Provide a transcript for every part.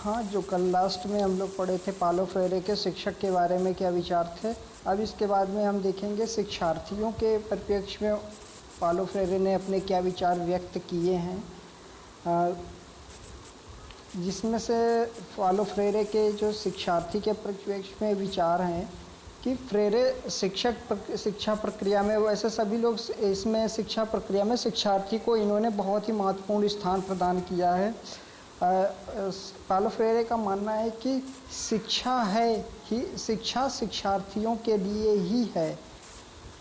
हाँ, जो कल लास्ट में हम लोग पढ़े थे पालो फ्रेरे के शिक्षक के बारे में क्या विचार थे। अब इसके बाद में हम देखेंगे शिक्षार्थियों के परिप्रेक्ष्य में पालो फ्रेरे ने अपने क्या विचार व्यक्त किए हैं, जिसमें से पालो फ्रेरे के जो शिक्षार्थी के परिप्रेक्ष्य में विचार हैं कि फ्रेरे शिक्षा प्रक्रिया में, वैसे सभी लोग इसमें शिक्षा प्रक्रिया में शिक्षार्थी को इन्होंने बहुत ही महत्वपूर्ण स्थान प्रदान किया है। पालो फ्रेरे का मानना है कि शिक्षा शिक्षार्थियों के लिए ही है,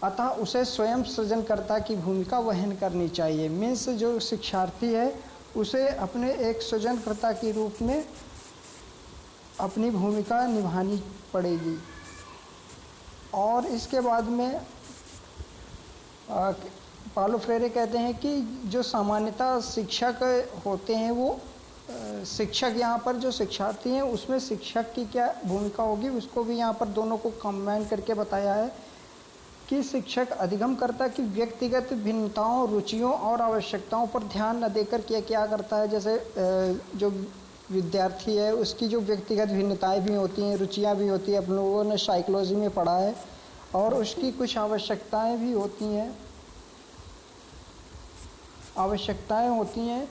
अतः उसे स्वयं सृजनकर्ता की भूमिका वहन करनी चाहिए। मीन्स जो शिक्षार्थी है उसे अपने एक सृजनकर्ता के रूप में अपनी भूमिका निभानी पड़ेगी। और इसके बाद में पालो फ्रेरे कहते हैं कि जो सामान्यतः शिक्षक होते हैं वो शिक्षक, यहाँ पर जो शिक्षार्थी हैं उसमें शिक्षक की क्या भूमिका होगी उसको भी यहाँ पर दोनों को कंबाइन करके बताया है कि शिक्षक अधिगमकर्ता की व्यक्तिगत भिन्नताओं, रुचियों और आवश्यकताओं पर ध्यान न देकर क्या करता है। जैसे जो विद्यार्थी है उसकी जो व्यक्तिगत भिन्नताएं भी होती हैं, रुचियां भी होती हैं, अपन लोगों ने साइकोलॉजी में पढ़ा है, और उसकी कुछ आवश्यकताएं भी होती हैं,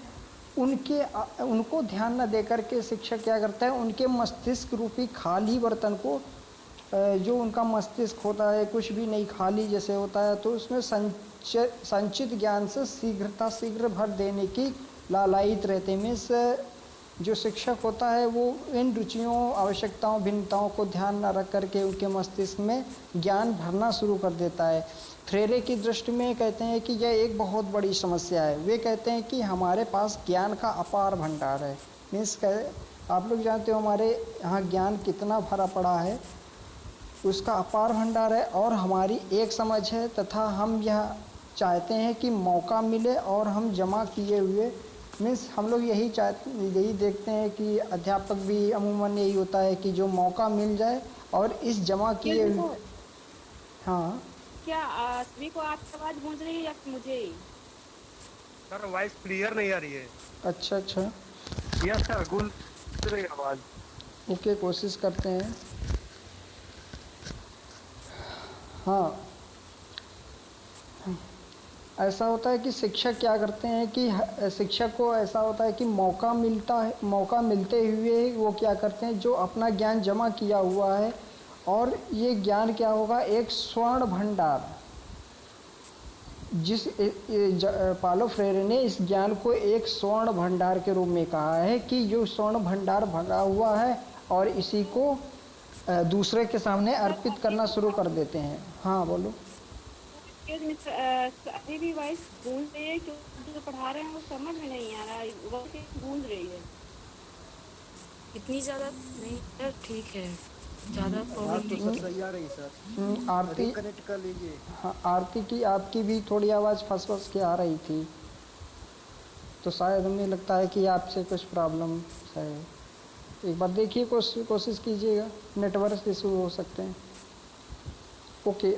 उनको ध्यान न देकर के शिक्षक क्या करता है, उनके मस्तिष्क रूपी खाली बर्तन को, जो उनका मस्तिष्क होता है कुछ भी नहीं, खाली जैसे होता है, तो उसमें संचित ज्ञान से शीघ्र भर देने की लालायित रहते हैं। मीन्स जो शिक्षक होता है वो इन रुचियों, आवश्यकताओं, भिन्नताओं को ध्यान न रख करके उनके मस्तिष्क में ज्ञान भरना शुरू कर देता है। फ्रेरे की दृष्टि में कहते हैं कि यह एक बहुत बड़ी समस्या है। वे कहते हैं कि हमारे पास ज्ञान का अपार भंडार है। मीन्स आप लोग जानते हो हमारे यहाँ ज्ञान कितना भरा पड़ा है, उसका अपार भंडार है, और हमारी एक समझ है, तथा हम यह चाहते हैं कि मौका मिले और हम जमा किए हुए, मीन्स हम लोग यही देखते हैं कि अध्यापक भी अमूमन यही होता है कि जो मौका मिल जाए और इस जमा किए हुए। हाँ, क्या सभी को आपकी आवाज़ गूंज रही है या मुझे ही? सर वॉइस क्लियर नहीं आ रही है। अच्छा। यस सर, गूंज रही आवाज़। ओके, कोशिश करते हैं। हाँ, ऐसा होता है कि शिक्षक क्या करते हैं कि शिक्षक को ऐसा होता है कि मौका मिलते हुए वो क्या करते हैं, जो अपना ज्ञान जमा किया हुआ है, और ये ज्ञान क्या होगा, एक स्वर्ण भंडार, पालो फ्रेरे ने इस ज्ञान को एक स्वर्ण भंडार के रूप में कहा है कि जो स्वर्ण भंडार भरा हुआ है और इसी को दूसरे के सामने अर्पित करना शुरू कर देते हैं। हाँ बोलो। अभी भी वॉइस गूंज रही है, क्योंकि जो पढ़ा रहे हैं वो समझ में नहीं आ रहा है, वॉइस गूंज रही है। इतनी ज़्यादा नहीं सर, ठीक है, ज़्यादा प्रॉब्लम तो सर सही आ रही सर। आरती कनेक्ट कर लीजिए। हाँ, आरती की आपकी भी थोड़ी आवाज़ फंस के आ रही थी, तो शायद हमें लगता है कि आपसे कुछ प्रॉब्लम है। एक बार देखिए, कोशिश कीजिएगा, नेटवर्क इशू हो सकते हैं। ओके।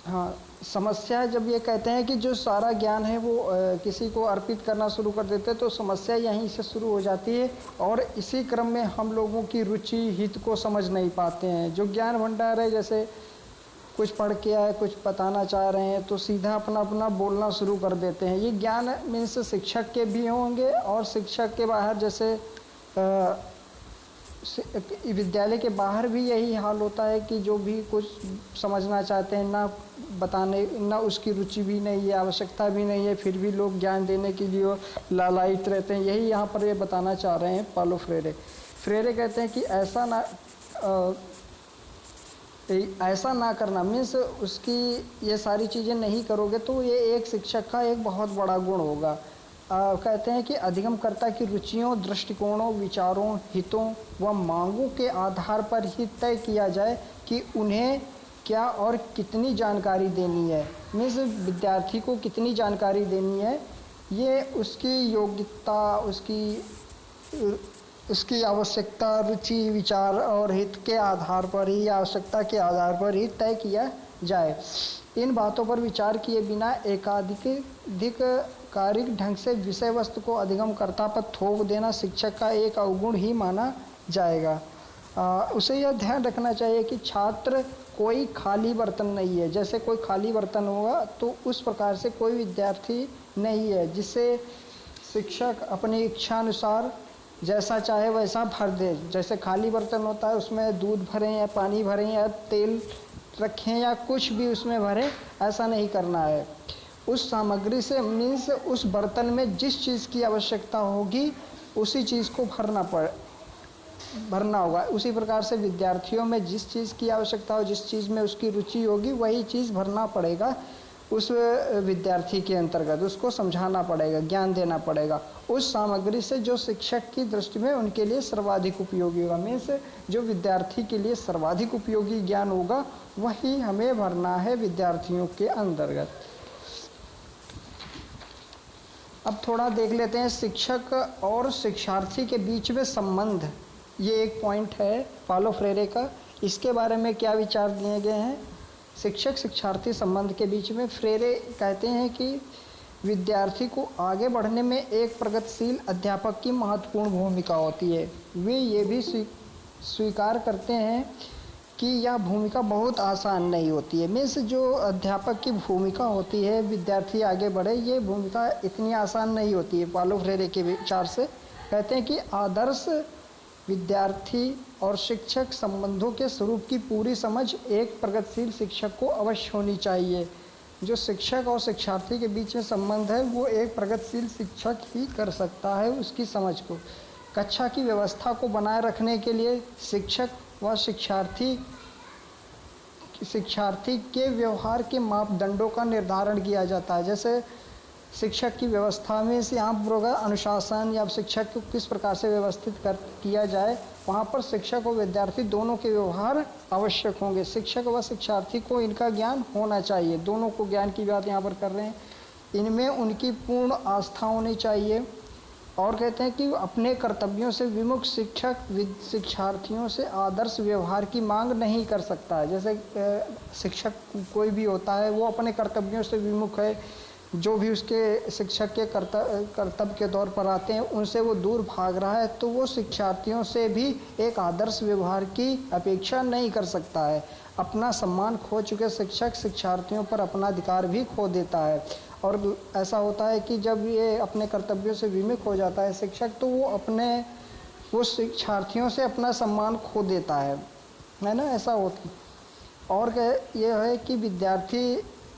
हाँ, समस्या जब ये कहते हैं कि जो सारा ज्ञान है वो किसी को अर्पित करना शुरू कर देते हैं, तो समस्या यहीं से शुरू हो जाती है, और इसी क्रम में हम लोगों की रुचि हित को समझ नहीं पाते हैं। जो ज्ञान भंडार है, जैसे कुछ पढ़ के आए, कुछ बताना चाह रहे हैं, तो सीधा अपना बोलना शुरू कर देते हैं। ये ज्ञान मीन्स शिक्षक के भी होंगे, और शिक्षक के बाहर, जैसे विद्यालय के बाहर भी यही हाल होता है कि जो भी कुछ समझना चाहते हैं, ना उसकी रुचि भी नहीं है, आवश्यकता भी नहीं है, फिर भी लोग ज्ञान देने के लिए लालायित रहते हैं। यही यहाँ पर ये बताना चाह रहे हैं पालो फ्रेरे। फ्रेरे कहते हैं कि ऐसा ना करना, मीन्स उसकी ये सारी चीज़ें नहीं करोगे तो ये एक शिक्षक का एक बहुत बड़ा गुण होगा। कहते हैं कि अधिगमकर्ता की रुचियों, दृष्टिकोणों, विचारों, हितों व मांगों के आधार पर ही तय किया जाए कि उन्हें क्या और कितनी जानकारी देनी है। मीन्स विद्यार्थी को कितनी जानकारी देनी है, ये उसकी योग्यता, उसकी आवश्यकता, रुचि, विचार और हित के आधार पर ही, आवश्यकता के आधार पर ही तय किया जाए। इन बातों पर विचार किए बिना एकाधिक कारिक ढंग से विषय वस्तु को अधिगमकर्ता पर थोप देना शिक्षक का एक अवगुण ही माना जाएगा। उसे यह ध्यान रखना चाहिए कि छात्र कोई खाली बर्तन नहीं है। जैसे कोई खाली बर्तन होगा तो उस प्रकार से कोई विद्यार्थी नहीं है जिसे शिक्षक अपनी इच्छा अनुसार जैसा चाहे वैसा भर दे। जैसे खाली बर्तन होता है उसमें दूध भरें या पानी भरें या तेल रखें या कुछ भी उसमें भरें, ऐसा नहीं करना है। उस सामग्री से मीन्स उस बर्तन में जिस चीज़ की आवश्यकता होगी उसी चीज़ को भरना होगा। उसी प्रकार से विद्यार्थियों में जिस चीज़ की आवश्यकता हो, जिस चीज़ में उसकी रुचि होगी वही चीज़ भरना पड़ेगा उस विद्यार्थी के अंतर्गत। उसको समझाना पड़ेगा, ज्ञान देना पड़ेगा उस सामग्री से जो शिक्षक की दृष्टि में उनके लिए सर्वाधिक उपयोगी होगा। मीन्स जो विद्यार्थी के लिए सर्वाधिक उपयोगी ज्ञान होगा वही हमें भरना है विद्यार्थियों के अंतर्गत। अब थोड़ा देख लेते हैं शिक्षक और शिक्षार्थी के बीच में संबंध। ये एक पॉइंट है पालो फ्रेरे का। इसके बारे में क्या विचार दिए गए हैं शिक्षक शिक्षार्थी संबंध के बीच में। फ्रेरे कहते हैं कि विद्यार्थी को आगे बढ़ने में एक प्रगतिशील अध्यापक की महत्वपूर्ण भूमिका होती है। वे ये भी स्वीकार करते हैं कि यह भूमिका बहुत आसान नहीं होती है। मीन्स जो अध्यापक की भूमिका होती है विद्यार्थी आगे बढ़े, ये भूमिका इतनी आसान नहीं होती है। पालो फ्रेरे के विचार से कहते हैं कि आदर्श विद्यार्थी और शिक्षक संबंधों के स्वरूप की पूरी समझ एक प्रगतिशील शिक्षक को अवश्य होनी चाहिए। जो शिक्षक और शिक्षार्थी के बीच में संबंध है वो एक प्रगतिशील शिक्षक ही कर सकता है उसकी समझ को। कक्षा की व्यवस्था को बनाए रखने के लिए शिक्षक व शिक्षार्थी के व्यवहार के मापदंडों का निर्धारण किया जाता है। जैसे शिक्षक की व्यवस्था में से यहाँ होगा अनुशासन या शिक्षक को किस प्रकार से व्यवस्थित किया जाए, वहाँ पर शिक्षक और विद्यार्थी दोनों के व्यवहार आवश्यक होंगे। शिक्षक व शिक्षार्थी को इनका ज्ञान होना चाहिए। दोनों को ज्ञान की बात यहाँ पर कर रहे हैं। इनमें उनकी पूर्ण आस्था होनी चाहिए। और कहते हैं कि अपने कर्तव्यों से विमुख शिक्षक शिक्षार्थियों से आदर्श व्यवहार की मांग नहीं कर सकता है। जैसे शिक्षक कोई भी होता है वो अपने कर्तव्यों से विमुख है, जो भी उसके शिक्षक के कर्तव्य के तौर पर आते हैं उनसे वो दूर भाग रहा है, तो वो शिक्षार्थियों से भी एक आदर्श व्यवहार की अपेक्षा नहीं कर सकता है। अपना सम्मान खो चुके शिक्षक शिक्षार्थियों पर अपना अधिकार भी खो देता है। और ऐसा होता है कि जब ये अपने कर्तव्यों से विमुख हो जाता है शिक्षक, तो वो शिक्षार्थियों से अपना सम्मान खो देता है ना, ऐसा होता। और ये है कि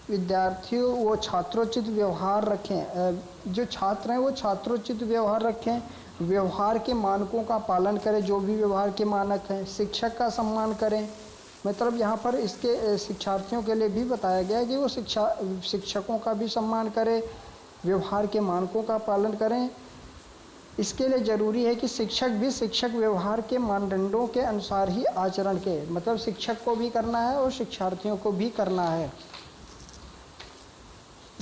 विद्यार्थियों वो छात्रोचित व्यवहार रखें। जो छात्र हैं वो छात्रोचित व्यवहार रखें, व्यवहार के मानकों का पालन करें, जो भी व्यवहार के मानक हैं। शिक्षक का सम्मान करें, मतलब यहाँ पर इसके शिक्षार्थियों के लिए भी बताया गया है कि वो शिक्षकों का भी सम्मान करें, व्यवहार के मानकों का पालन करें। इसके लिए ज़रूरी है कि शिक्षक भी शिक्षक व्यवहार के मानदंडों के अनुसार ही आचरण के, मतलब शिक्षक को भी करना है और शिक्षार्थियों को भी करना है।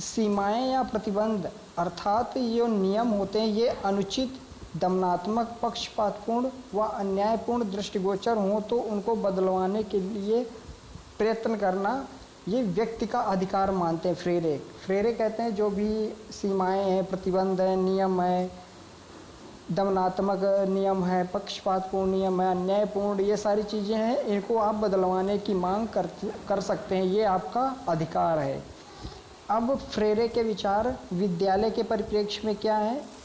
सीमाएं या प्रतिबंध अर्थात ये नियम होते हैं, ये अनुचित, दमनात्मक, पक्षपातपूर्ण व अन्यायपूर्ण दृष्टिगोचर हों तो उनको बदलवाने के लिए प्रयत्न करना ये व्यक्ति का अधिकार मानते हैं फ्रेरे कहते हैं जो भी सीमाएं हैं, प्रतिबंध हैं, नियम है, दमनात्मक नियम है, पक्षपातपूर्ण नियम है, अन्यायपूर्ण, ये सारी चीज़ें हैं, इनको आप बदलवाने की मांग कर सकते हैं, ये आपका अधिकार है। अब फ्रेरे के विचार विद्यालय के परिप्रेक्ष्य में क्या है,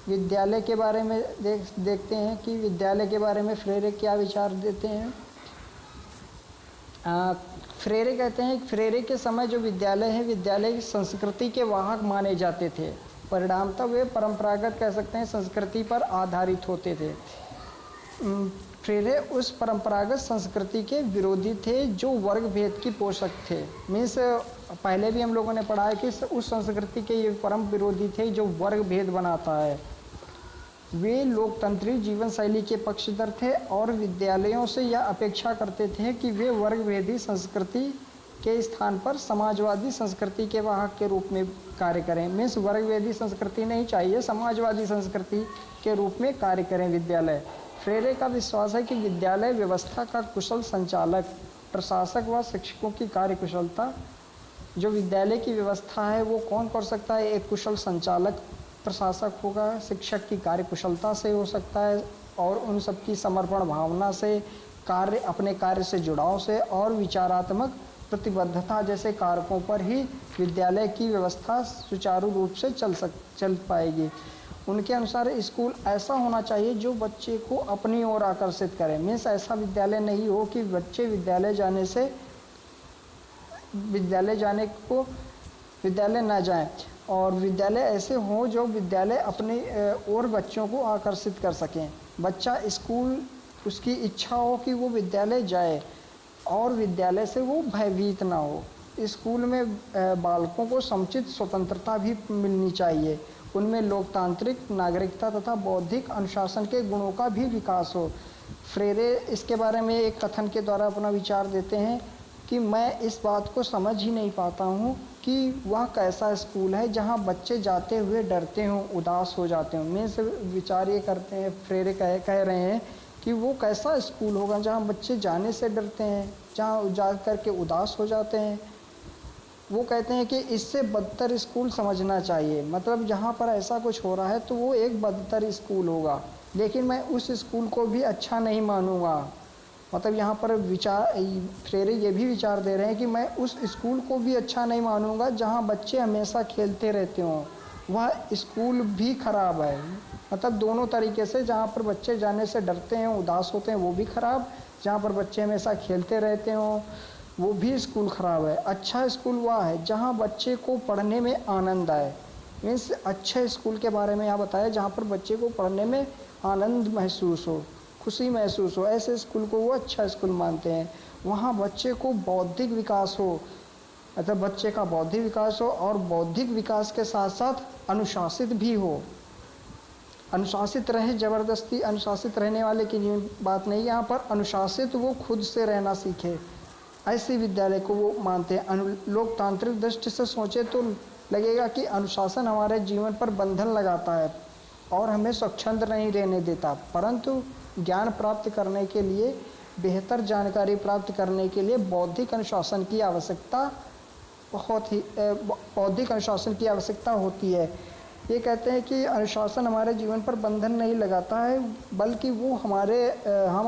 विद्यालय के बारे में देखते हैं कि विद्यालय के बारे में फ्रेरे क्या विचार देते हैं। फ्रेरे कहते हैं फ्रेरे के समय जो विद्यालय है, विद्यालय की संस्कृति के वाहक माने जाते थे। परिणामतः वे परंपरागत कह सकते हैं संस्कृति पर आधारित होते थे। फ्रेरे उस परंपरागत संस्कृति के विरोधी थे जो वर्ग भेद की पोषक थे। मीन्स पहले भी हम लोगों ने पढ़ा है कि उस संस्कृति के ये परम विरोधी थे जो वर्ग भेद बनाता है। वे लोकतंत्री जीवन शैली के पक्षधर थे और विद्यालयों से यह अपेक्षा करते थे कि वे वर्ग भेदी संस्कृति के स्थान पर समाजवादी संस्कृति के वाहक के रूप में कार्य करें। मीन्स वर्ग भेदी संस्कृति नहीं चाहिए, समाजवादी संस्कृति के रूप में कार्य करें विद्यालय। फ्रेरे का विश्वास है कि विद्यालय व्यवस्था का कुशल संचालक, प्रशासक व शिक्षकों की कार्यकुशलता जो विद्यालय की व्यवस्था है वो कौन कर सकता है? एक कुशल संचालक प्रशासक होगा, शिक्षक की कार्यकुशलता से हो सकता है और उन सबकी समर्पण भावना से, कार्य अपने कार्य से जुड़ाव से और विचारात्मक प्रतिबद्धता जैसे कारकों पर ही विद्यालय की व्यवस्था सुचारू रूप से चल पाएगी। उनके अनुसार स्कूल ऐसा होना चाहिए जो बच्चे को अपनी ओर आकर्षित करे। मीन्स ऐसा विद्यालय नहीं हो कि बच्चे विद्यालय ना जाएं, और विद्यालय ऐसे हों जो विद्यालय अपनी ओर बच्चों को आकर्षित कर सकें। बच्चा स्कूल उसकी इच्छा हो कि वो विद्यालय जाए और विद्यालय से वो भयभीत ना हो। स्कूल में बालकों को समुचित स्वतंत्रता भी मिलनी चाहिए, उनमें लोकतांत्रिक, नागरिकता तथा बौद्धिक अनुशासन के गुणों का भी विकास हो। फ्रेरे इसके बारे में एक कथन के द्वारा अपना विचार देते हैं कि मैं इस बात को समझ ही नहीं पाता हूँ कि वह कैसा स्कूल है जहाँ बच्चे जाते हुए डरते हों, उदास हो जाते हों। मीन्स विचार ये करते हैं, फ्रेरे कह रहे हैं कि वो कैसा स्कूल होगा जहाँ बच्चे जाने से डरते हैं, जहाँ जा कर के उदास हो जाते हैं। वो कहते हैं कि इससे बदतर स्कूल समझना चाहिए, मतलब जहाँ पर ऐसा कुछ हो रहा है तो वो एक बदतर स्कूल होगा, लेकिन मैं उस स्कूल को भी अच्छा नहीं मानूंगा। मतलब यहाँ पर फ्रेरे ये भी विचार दे रहे हैं कि मैं उस स्कूल को भी अच्छा नहीं मानूंगा जहाँ बच्चे हमेशा खेलते रहते हों, वह स्कूल भी खराब है। मतलब दोनों तरीके से, जहाँ पर बच्चे जाने से डरते हैं, उदास होते हैं, वो भी खराब, जहाँ पर बच्चे हमेशा खेलते रहते हों वो भी स्कूल खराब है। अच्छा स्कूल वह है जहाँ बच्चे को पढ़ने में आनंद आए। मीन्स अच्छे स्कूल के बारे में यहाँ बताया जहाँ पर बच्चे को पढ़ने में आनंद महसूस हो, खुशी महसूस हो, ऐसे स्कूल को वो अच्छा स्कूल मानते हैं। वहाँ बच्चे को बौद्धिक विकास हो, मतलब बच्चे का बौद्धिक विकास हो और बौद्धिक विकास के साथ साथ अनुशासित भी हो। अनुशासित रहे, ज़बरदस्ती अनुशासित रहने वाले की बात नहीं, यहाँ पर अनुशासित वो खुद से रहना सीखे, ऐसे विद्यालय को वो मानते हैं। लोकतांत्रिक दृष्टि से सोचे तो लगेगा कि अनुशासन हमारे जीवन पर बंधन लगाता है और हमें स्वच्छंद नहीं रहने देता, परंतु ज्ञान प्राप्त करने के लिए, बेहतर जानकारी प्राप्त करने के लिए बौद्धिक अनुशासन की आवश्यकता होती है। ये कहते हैं कि अनुशासन हमारे जीवन पर बंधन नहीं लगाता है, बल्कि वो हम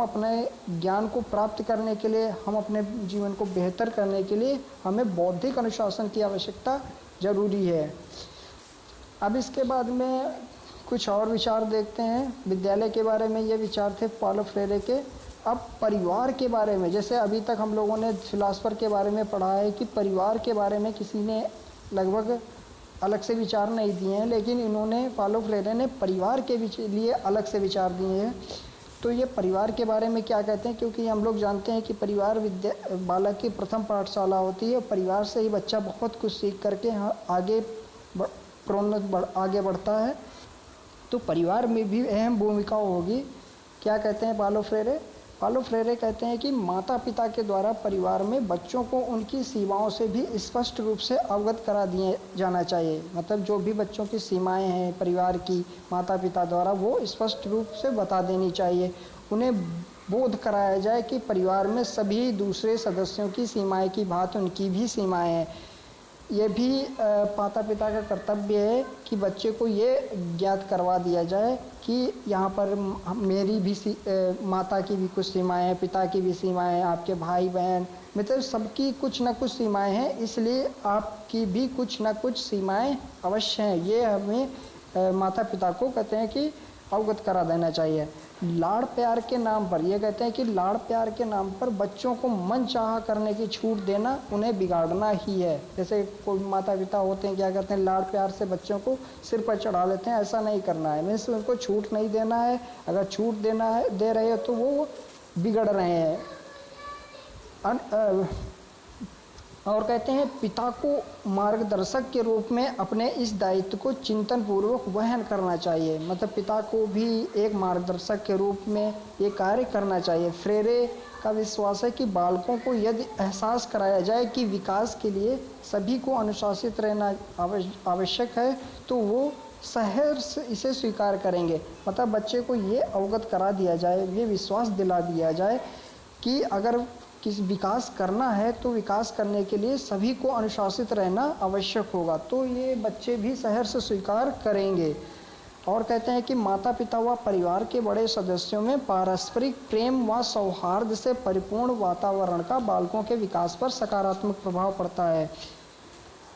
अपने ज्ञान को प्राप्त करने के लिए, हम अपने जीवन को बेहतर करने के लिए हमें बौद्धिक अनुशासन की आवश्यकता ज़रूरी है। अब इसके बाद में कुछ और विचार देखते हैं। विद्यालय के बारे में ये विचार थे पाउलो फ्रेरे के। अब परिवार के बारे में, जैसे अभी तक हम लोगों ने फिलासफर के बारे में पढ़ा है कि परिवार के बारे में किसी ने लगभग अलग से विचार नहीं दिए हैं, लेकिन इन्होंने, पाउलो फ्रेरे ने परिवार के लिए अलग से विचार दिए हैं। तो ये परिवार के बारे में क्या कहते हैं, क्योंकि हम लोग जानते हैं कि परिवार बालक की प्रथम पाठशाला होती है। परिवार से ही बच्चा बहुत कुछ सीख करके आगे बढ़ता है। तो परिवार में भी अहम भूमिका होगी। क्या कहते हैं पाउलो फ्रेरे? पाउलो फ्रेरे कहते हैं कि माता पिता के द्वारा परिवार में बच्चों को उनकी सीमाओं से भी स्पष्ट रूप से अवगत करा दिए जाना चाहिए। मतलब जो भी बच्चों की सीमाएं हैं परिवार की, माता पिता द्वारा वो स्पष्ट रूप से बता देनी चाहिए। उन्हें बोध कराया जाए कि परिवार में सभी दूसरे सदस्यों की सीमाएं की भांति उनकी भी सीमाएं हैं। ये भी माता पिता का कर्तव्य है कि बच्चे को ये ज्ञात करवा दिया जाए कि यहाँ पर मेरी भी माता की भी कुछ सीमाएं हैं, पिता की भी सीमाएं हैं, आपके भाई बहन मतलब सबकी कुछ न कुछ सीमाएं हैं, इसलिए आपकी भी कुछ न कुछ सीमाएं अवश्य हैं। ये हमें माता पिता को कहते हैं कि अवगत करा देना चाहिए। लाड़ प्यार के नाम पर, ये कहते हैं कि लाड़ प्यार के नाम पर बच्चों को मन चाहा करने की छूट देना उन्हें बिगाड़ना ही है। जैसे कोई माता पिता होते हैं क्या करते हैं, लाड़ प्यार से बच्चों को सिर पर चढ़ा लेते हैं, ऐसा नहीं करना है। मीन्स उनको छूट नहीं देना है। अगर छूट दे रहे हैं तो वो बिगड़ रहे हैं। और कहते हैं पिता को मार्गदर्शक के रूप में अपने इस दायित्व को चिंतन पूर्वक वहन करना चाहिए। मतलब पिता को भी एक मार्गदर्शक के रूप में ये कार्य करना चाहिए। फ्रेरे का विश्वास है कि बालकों को यदि एहसास कराया जाए कि विकास के लिए सभी को अनुशासित रहना आवश्यक है तो वो सहर्ष इसे स्वीकार करेंगे। मतलब बच्चे को ये अवगत करा दिया जाए, ये विश्वास दिला दिया जाए कि अगर किस विकास करना है तो विकास करने के लिए सभी को अनुशासित रहना आवश्यक होगा, तो ये बच्चे भी सहर्ष स्वीकार करेंगे। और कहते हैं कि माता पिता व परिवार के बड़े सदस्यों में पारस्परिक प्रेम व सौहार्द से परिपूर्ण वातावरण का बालकों के विकास पर सकारात्मक प्रभाव पड़ता है।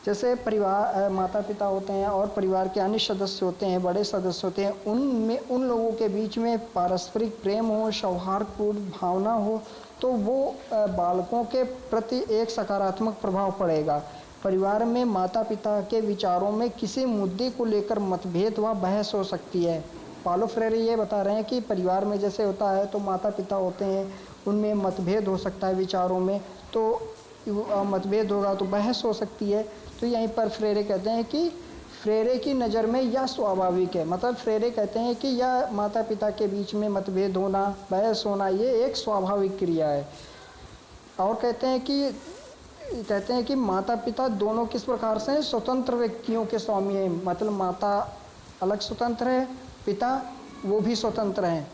जैसे परिवार माता पिता होते हैं और परिवार के अन्य सदस्य होते हैं, बड़े सदस्य होते हैं, उनमें उन लोगों के बीच में पारस्परिक प्रेम हो, सौहार्दपूर्ण भावना हो, तो वो बालकों के प्रति एक सकारात्मक प्रभाव पड़ेगा। परिवार में माता पिता के विचारों में किसी मुद्दे को लेकर मतभेद व बहस हो सकती है। पालो फ्रेरे ये बता रहे हैं कि परिवार में जैसे होता है तो माता पिता होते हैं, उनमें मतभेद हो सकता है विचारों में, तो मतभेद होगा तो बहस हो सकती है। तो यहीं पर फ्रेरे कहते हैं कि फ्रेरे की नज़र में यह स्वाभाविक है, मतलब फ्रेरे कहते हैं कि यह माता पिता के बीच में मतभेद होना, बहस होना, ये एक स्वाभाविक क्रिया है। और कहते हैं कि माता पिता दोनों किस प्रकार से स्वतंत्र व्यक्तियों के स्वामी हैं, मतलब माता अलग स्वतंत्र है, पिता वो भी स्वतंत्र हैं,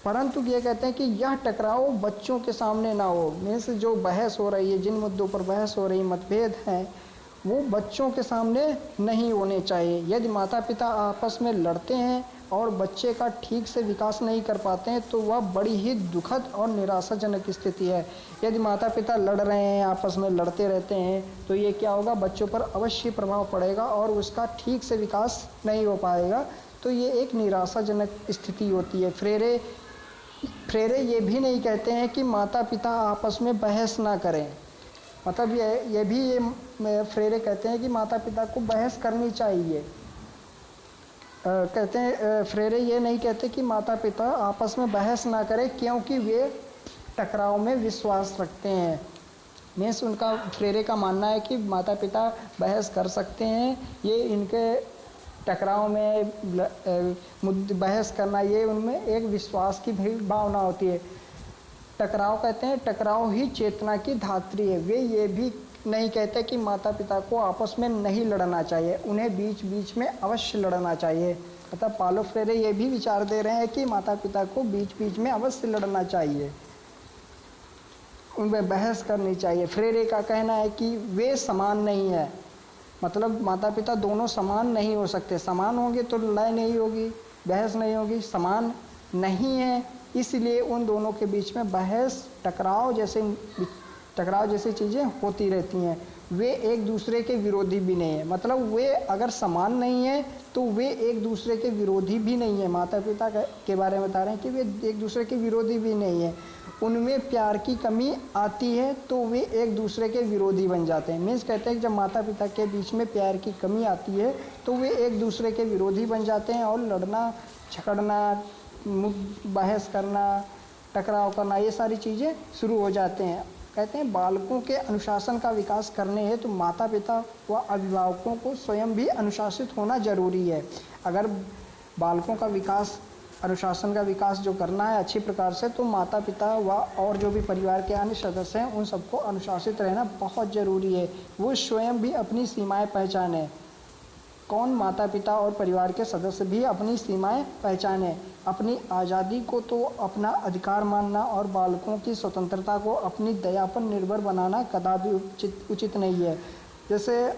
परंतु ये कहते हैं कि यह टकराव बच्चों के सामने ना हो। मीन्स जो बहस हो रही है, जिन मुद्दों पर बहस हो रही, मतभेद हैं, वो बच्चों के सामने नहीं होने चाहिए। यदि माता पिता आपस में लड़ते हैं और बच्चे का ठीक से विकास नहीं कर पाते हैं तो वह बड़ी ही दुखद और निराशाजनक स्थिति है। यदि माता पिता लड़ रहे हैं, आपस में लड़ते रहते हैं, तो ये क्या होगा, बच्चों पर अवश्य प्रभाव पड़ेगा और उसका ठीक से विकास नहीं हो पाएगा, तो ये एक निराशाजनक स्थिति होती है। फ्रेरे ये भी नहीं कहते हैं कि माता पिता आपस में बहस ना करें, मतलब ये फ्रेरे कहते हैं कि माता पिता को बहस करनी चाहिए। कहते हैं फ्रेरे ये नहीं कहते कि माता पिता आपस में बहस ना करें, क्योंकि वे टकराव में विश्वास रखते हैं। मीन्स उनका फ्रेरे का मानना है कि माता पिता बहस कर सकते हैं, ये इनके टकराव में बहस करना, ये उनमें एक विश्वास की भावना होती है। टकराव कहते हैं, टकराव ही चेतना की धात्री है। वे ये भी नहीं कहते कि माता पिता को आपस में नहीं लड़ना चाहिए, उन्हें बीच बीच में अवश्य लड़ना चाहिए। मतलब पालो फ्रेरे ये भी विचार दे रहे हैं कि माता पिता को बीच बीच में अवश्य लड़ना चाहिए, उनमें बहस करनी चाहिए। फ्रेरे का कहना है कि वे समान नहीं है, मतलब माता पिता दोनों समान नहीं हो सकते। समान होंगे तो लड़ाई नहीं होगी, बहस नहीं होगी। समान नहीं है, इसलिए उन दोनों के बीच में बहस, टकराव जैसी चीज़ें होती रहती हैं। वे एक दूसरे के विरोधी भी नहीं है, मतलब वे अगर समान नहीं है तो वे एक दूसरे के विरोधी भी नहीं है। माता पिता के बारे में बता रहे हैं कि वे एक दूसरे के विरोधी भी नहीं है। उनमें प्यार की कमी आती है तो वे एक दूसरे के विरोधी बन जाते हैं। मीन्स कहते हैं कि जब माता पिता के बीच में प्यार की कमी आती है तो वे एक दूसरे के विरोधी बन जाते हैं और लड़ना, झगड़ना, बहस करना, टकराव करना, ये सारी चीज़ें शुरू हो जाते हैं। कहते हैं बालकों के अनुशासन का विकास करने हेतु तो माता पिता व अभिभावकों को स्वयं भी अनुशासित होना जरूरी है। अगर बालकों का विकास, अनुशासन का विकास जो करना है अच्छी प्रकार से, तो माता पिता व और जो भी परिवार के अन्य सदस्य हैं उन सबको अनुशासित रहना बहुत ज़रूरी है। वो स्वयं भी अपनी सीमाएं पहचानें। कौन, माता पिता और परिवार के सदस्य भी अपनी सीमाएं पहचानें। अपनी आज़ादी को तो अपना अधिकार मानना और बालकों की स्वतंत्रता को अपनी दया पर निर्भर बनाना कदापि उचित नहीं है। जैसे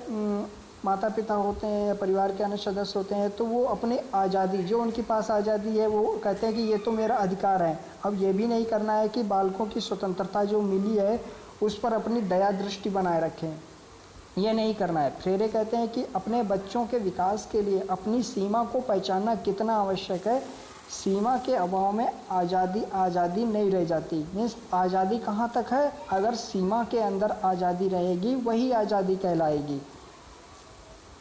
माता पिता होते हैं या परिवार के अन्य सदस्य होते हैं तो वो अपनी आज़ादी, जो उनके पास आज़ादी है, वो कहते हैं कि ये तो मेरा अधिकार है। अब ये भी नहीं करना है कि बालकों की स्वतंत्रता जो मिली है उस पर अपनी दया दृष्टि बनाए रखें, ये नहीं करना है। फ्रेरे कहते हैं कि अपने बच्चों के विकास के लिए अपनी सीमा को पहचानना कितना आवश्यक है। सीमा के अभाव में आज़ादी नहीं रह जाती। मीन्स आज़ादी कहाँ तक है, अगर सीमा के अंदर आज़ादी रहेगी वही आज़ादी कहलाएगी।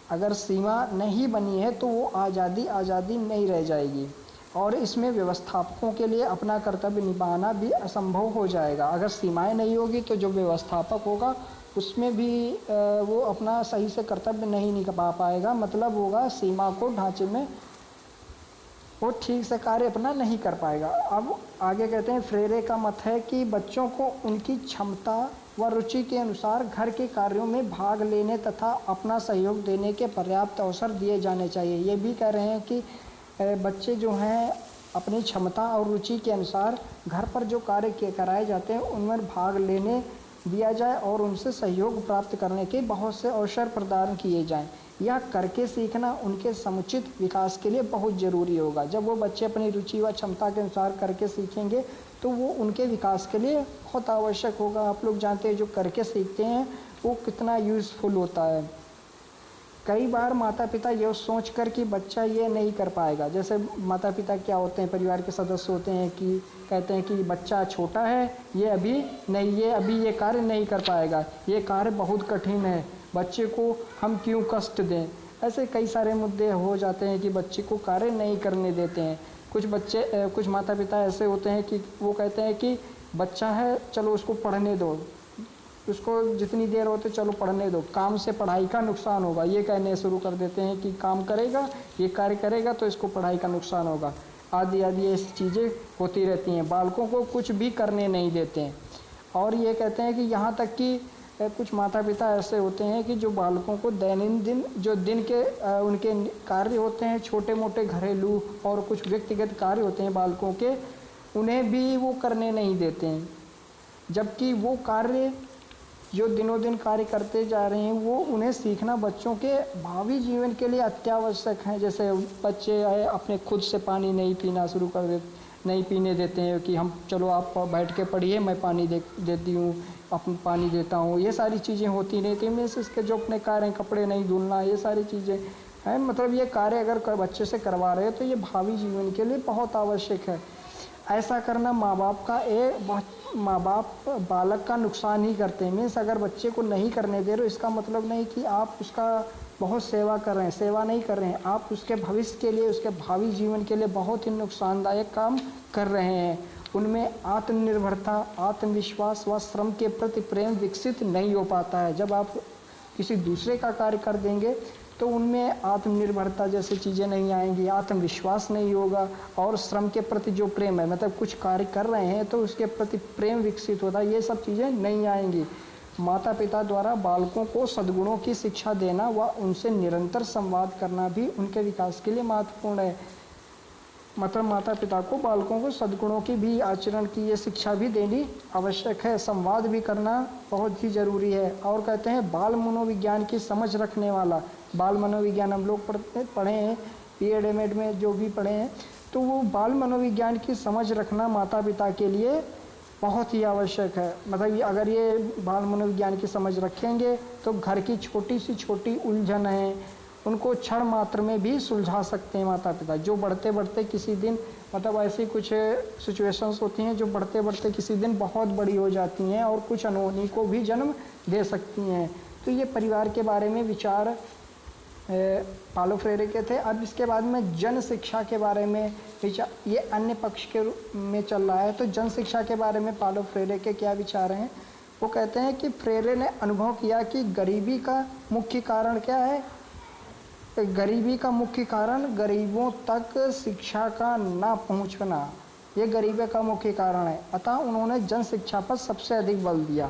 अगर सीमा नहीं बनी है तो वो आज़ादी नहीं रह जाएगी और इसमें व्यवस्थापकों के लिए अपना कर्तव्य निभाना भी असंभव हो जाएगा। अगर सीमाएं नहीं होगी तो जो व्यवस्थापक होगा उसमें भी वो अपना सही से कर्तव्य नहीं निभा पाएगा, मतलब होगा सीमा को ढांचे में वो ठीक से कार्य अपना नहीं कर पाएगा। अब आगे कहते हैं फ्रेरे का मत है कि बच्चों को उनकी क्षमता व रुचि के अनुसार घर के कार्यों में भाग लेने तथा अपना सहयोग देने के पर्याप्त अवसर दिए जाने चाहिए। ये भी कह रहे हैं कि बच्चे जो हैं अपनी क्षमता और रुचि के अनुसार घर पर जो कार्य कराए जाते हैं उनमें भाग लेने दिया जाए और उनसे सहयोग प्राप्त करने के बहुत से अवसर प्रदान किए जाएं। यह करके सीखना उनके समुचित विकास के लिए बहुत ज़रूरी होगा। जब वो बच्चे अपनी रुचि व क्षमता के अनुसार करके सीखेंगे तो वो उनके विकास के लिए बहुत आवश्यक होगा। आप लोग जानते हैं जो करके सीखते हैं वो कितना यूज़फुल होता है। कई बार माता पिता ये सोच कर कि बच्चा ये नहीं कर पाएगा, जैसे माता पिता क्या होते हैं, परिवार के सदस्य होते हैं कि कहते हैं कि बच्चा छोटा है, ये अभी ये कार्य नहीं कर पाएगा, ये कार्य बहुत कठिन है, बच्चे को हम क्यों कष्ट दें। ऐसे कई सारे मुद्दे हो जाते हैं कि बच्चे को कार्य नहीं करने देते हैं। कुछ माता पिता ऐसे होते हैं कि वो कहते हैं कि बच्चा है, चलो उसको पढ़ने दो, उसको जितनी देर होते चलो पढ़ने दो, काम से पढ़ाई का नुकसान होगा, ये कहने शुरू कर देते हैं कि काम करेगा, ये कार्य करेगा तो इसको पढ़ाई का नुकसान होगा, आदि आदि ऐसी चीज़ें होती रहती हैं। बालकों को कुछ भी करने नहीं देते हैं। और ये कहते हैं कि यहाँ तक कि कुछ माता पिता ऐसे होते हैं कि जो बालकों को दैनंदिन जो दिन के उनके कार्य होते हैं, छोटे मोटे घरेलू और कुछ व्यक्तिगत कार्य होते हैं बालकों के, उन्हें भी वो करने नहीं देते हैं। जबकि वो कार्य जो दिनों दिन कार्य करते जा रहे हैं वो उन्हें सीखना बच्चों के भावी जीवन के लिए अत्यावश्यक है। जैसे बच्चे अपने खुद से पानी नहीं पीने देते हैं कि हम चलो आप बैठ के पढ़िए, मैं पानी देती हूँ, अपन पानी देता हूँ, ये सारी चीज़ें होती नहीं थी। में से इसके जो अपने कार्य हैं, कपड़े नहीं धुलना, ये सारी चीज़ें हैं, मतलब ये कार्य अगर बच्चे से करवा रहे हो तो ये भावी जीवन के लिए बहुत आवश्यक है। ऐसा करना माँ बाप बालक का नुकसान ही करते हैं। मीन्स अगर बच्चे को नहीं करने दे रहे हो इसका मतलब नहीं कि आप उसका बहुत सेवा कर रहे हैं, सेवा नहीं कर रहे हैं, आप उसके भविष्य के लिए, उसके भावी जीवन के लिए बहुत ही नुकसानदायक काम कर रहे हैं। उनमें आत्मनिर्भरता, आत्मविश्वास व श्रम के प्रति प्रेम विकसित नहीं हो पाता है। जब आप किसी दूसरे का कार्य कर देंगे तो उनमें आत्मनिर्भरता जैसी चीज़ें नहीं आएंगी, आत्मविश्वास नहीं होगा और श्रम के प्रति जो प्रेम है, मतलब कुछ कार्य कर रहे हैं तो उसके प्रति प्रेम विकसित होता है, ये सब चीज़ें नहीं आएंगी। माता पिता द्वारा बालकों को सद्गुणों की शिक्षा देना व उनसे निरंतर संवाद करना भी उनके विकास के लिए महत्वपूर्ण है। मतलब माता पिता को बालकों को सद्गुणों की भी आचरण की ये शिक्षा भी देनी आवश्यक है, संवाद भी करना बहुत ही ज़रूरी है। और कहते हैं बाल मनोविज्ञान की समझ रखने वाला, बाल मनोविज्ञान हम लोग पढ़े हैं, B.Ed M.Ed में जो भी पढ़े हैं, तो वो बाल मनोविज्ञान की समझ रखना माता पिता के लिए बहुत ही आवश्यक है। मतलब अगर ये बाल मनोविज्ञान की समझ रखेंगे तो घर की छोटी सी छोटी उलझन है उनको क्षण मात्र में भी सुलझा सकते हैं माता पिता। जो बढ़ते बढ़ते किसी दिन, मतलब ऐसी कुछ सिचुएशंस होती हैं जो बढ़ते बढ़ते किसी दिन बहुत बड़ी हो जाती हैं और कुछ अनहोनी को भी जन्म दे सकती हैं। तो ये परिवार के बारे में विचार पालो फ्रेरे के थे। अब इसके बाद में जन शिक्षा के बारे में विचार, ये अन्य पक्ष के में चल रहा है। तो जन शिक्षा के बारे में पालो फ्रेरे के क्या विचार हैं? वो कहते हैं कि फ्रेरे ने अनुभव किया कि गरीबी का मुख्य कारण क्या है? गरीबी का मुख्य कारण गरीबों तक शिक्षा का ना पहुंचना, ये गरीबी का मुख्य कारण है। अतः उन्होंने जन शिक्षा पर सबसे अधिक बल दिया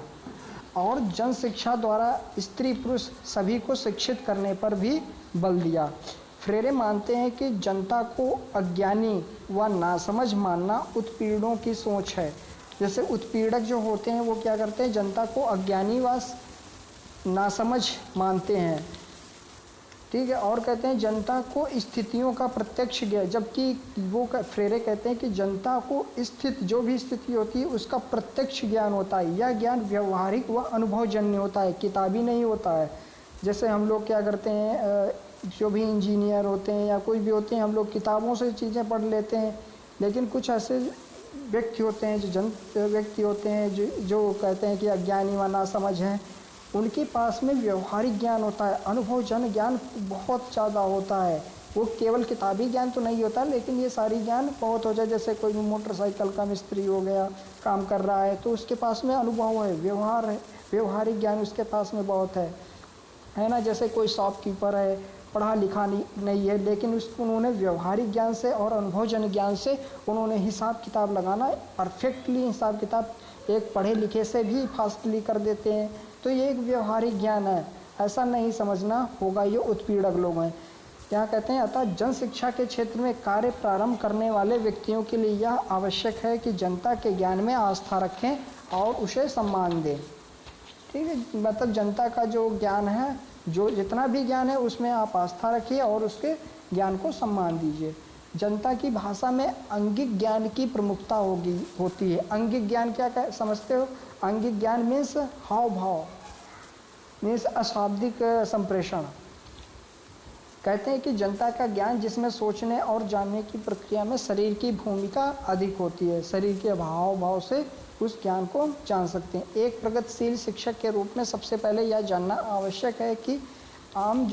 और जन शिक्षा द्वारा स्त्री पुरुष सभी को शिक्षित करने पर भी बल दिया। फ्रेरे मानते हैं कि जनता को अज्ञानी व नासमझ मानना उत्पीड़नों की सोच है। जैसे उत्पीड़क जो होते हैं वो क्या करते हैं, जनता को अज्ञानी व नासमझ मानते हैं, ठीक है। और कहते हैं जनता को स्थितियों का प्रत्यक्ष ज्ञान, जबकि वो फ्रेरे कहते हैं कि जनता को स्थिति, जो भी स्थिति होती है उसका प्रत्यक्ष ज्ञान होता है। यह ज्ञान व्यवहारिक व अनुभवजन्य होता है, किताबी नहीं होता है। जैसे हम लोग क्या करते हैं, जो भी इंजीनियर होते हैं या कोई भी होते हैं, हम लोग किताबों से चीज़ें पढ़ लेते हैं, लेकिन कुछ ऐसे व्यक्ति होते हैं जो कहते हैं कि अज्ञानी व नासमझ हैं, उनके पास में व्यवहारिक ज्ञान होता है, अनुभवजन्य ज्ञान बहुत ज़्यादा होता है। वो केवल किताबी ज्ञान तो नहीं होता, लेकिन ये सारी ज्ञान बहुत हो जाए। जैसे कोई भी मोटरसाइकिल का मिस्त्री हो गया, काम कर रहा है, तो उसके पास में अनुभव है, व्यवहार है, व्यवहारिक ज्ञान उसके पास में बहुत है ना। जैसे कोई शॉपकीपर है, पढ़ा लिखा नहीं है, लेकिन उन्होंने व्यवहारिक ज्ञान से और अनुभवजन्य ज्ञान से उन्होंने हिसाब किताब लगाना परफेक्टली, हिसाब किताब एक पढ़े लिखे से भी फास्टली कर देते हैं। तो ये एक व्यवहारिक ज्ञान है, ऐसा नहीं समझना होगा ये उत्पीड़क लोग हैं। क्या कहते हैं, अतः जन शिक्षा के क्षेत्र में कार्य प्रारंभ करने वाले व्यक्तियों के लिए यह आवश्यक है कि जनता के ज्ञान में आस्था रखें और उसे सम्मान दें। ठीक है, मतलब जनता का जो ज्ञान है, जो जितना भी ज्ञान है उसमें आप आस्था रखिए और उसके ज्ञान को सम्मान दीजिए। जनता की भाषा में अंगिक ज्ञान की प्रमुखता होती है। अंगिक ज्ञान क्या समझते हो? अंगिक ज्ञान मीन्स हाव भाव, मीन्स अशाब्दिक संप्रेषण। कहते हैं कि जनता का ज्ञान जिसमें सोचने और जानने की प्रक्रिया में शरीर की भूमिका अधिक होती है। शरीर के हाव भाव से उस ज्ञान को जान सकते हैं। एक प्रगतिशील शिक्षक के रूप में सबसे पहले यह जानना आवश्यक है कि आम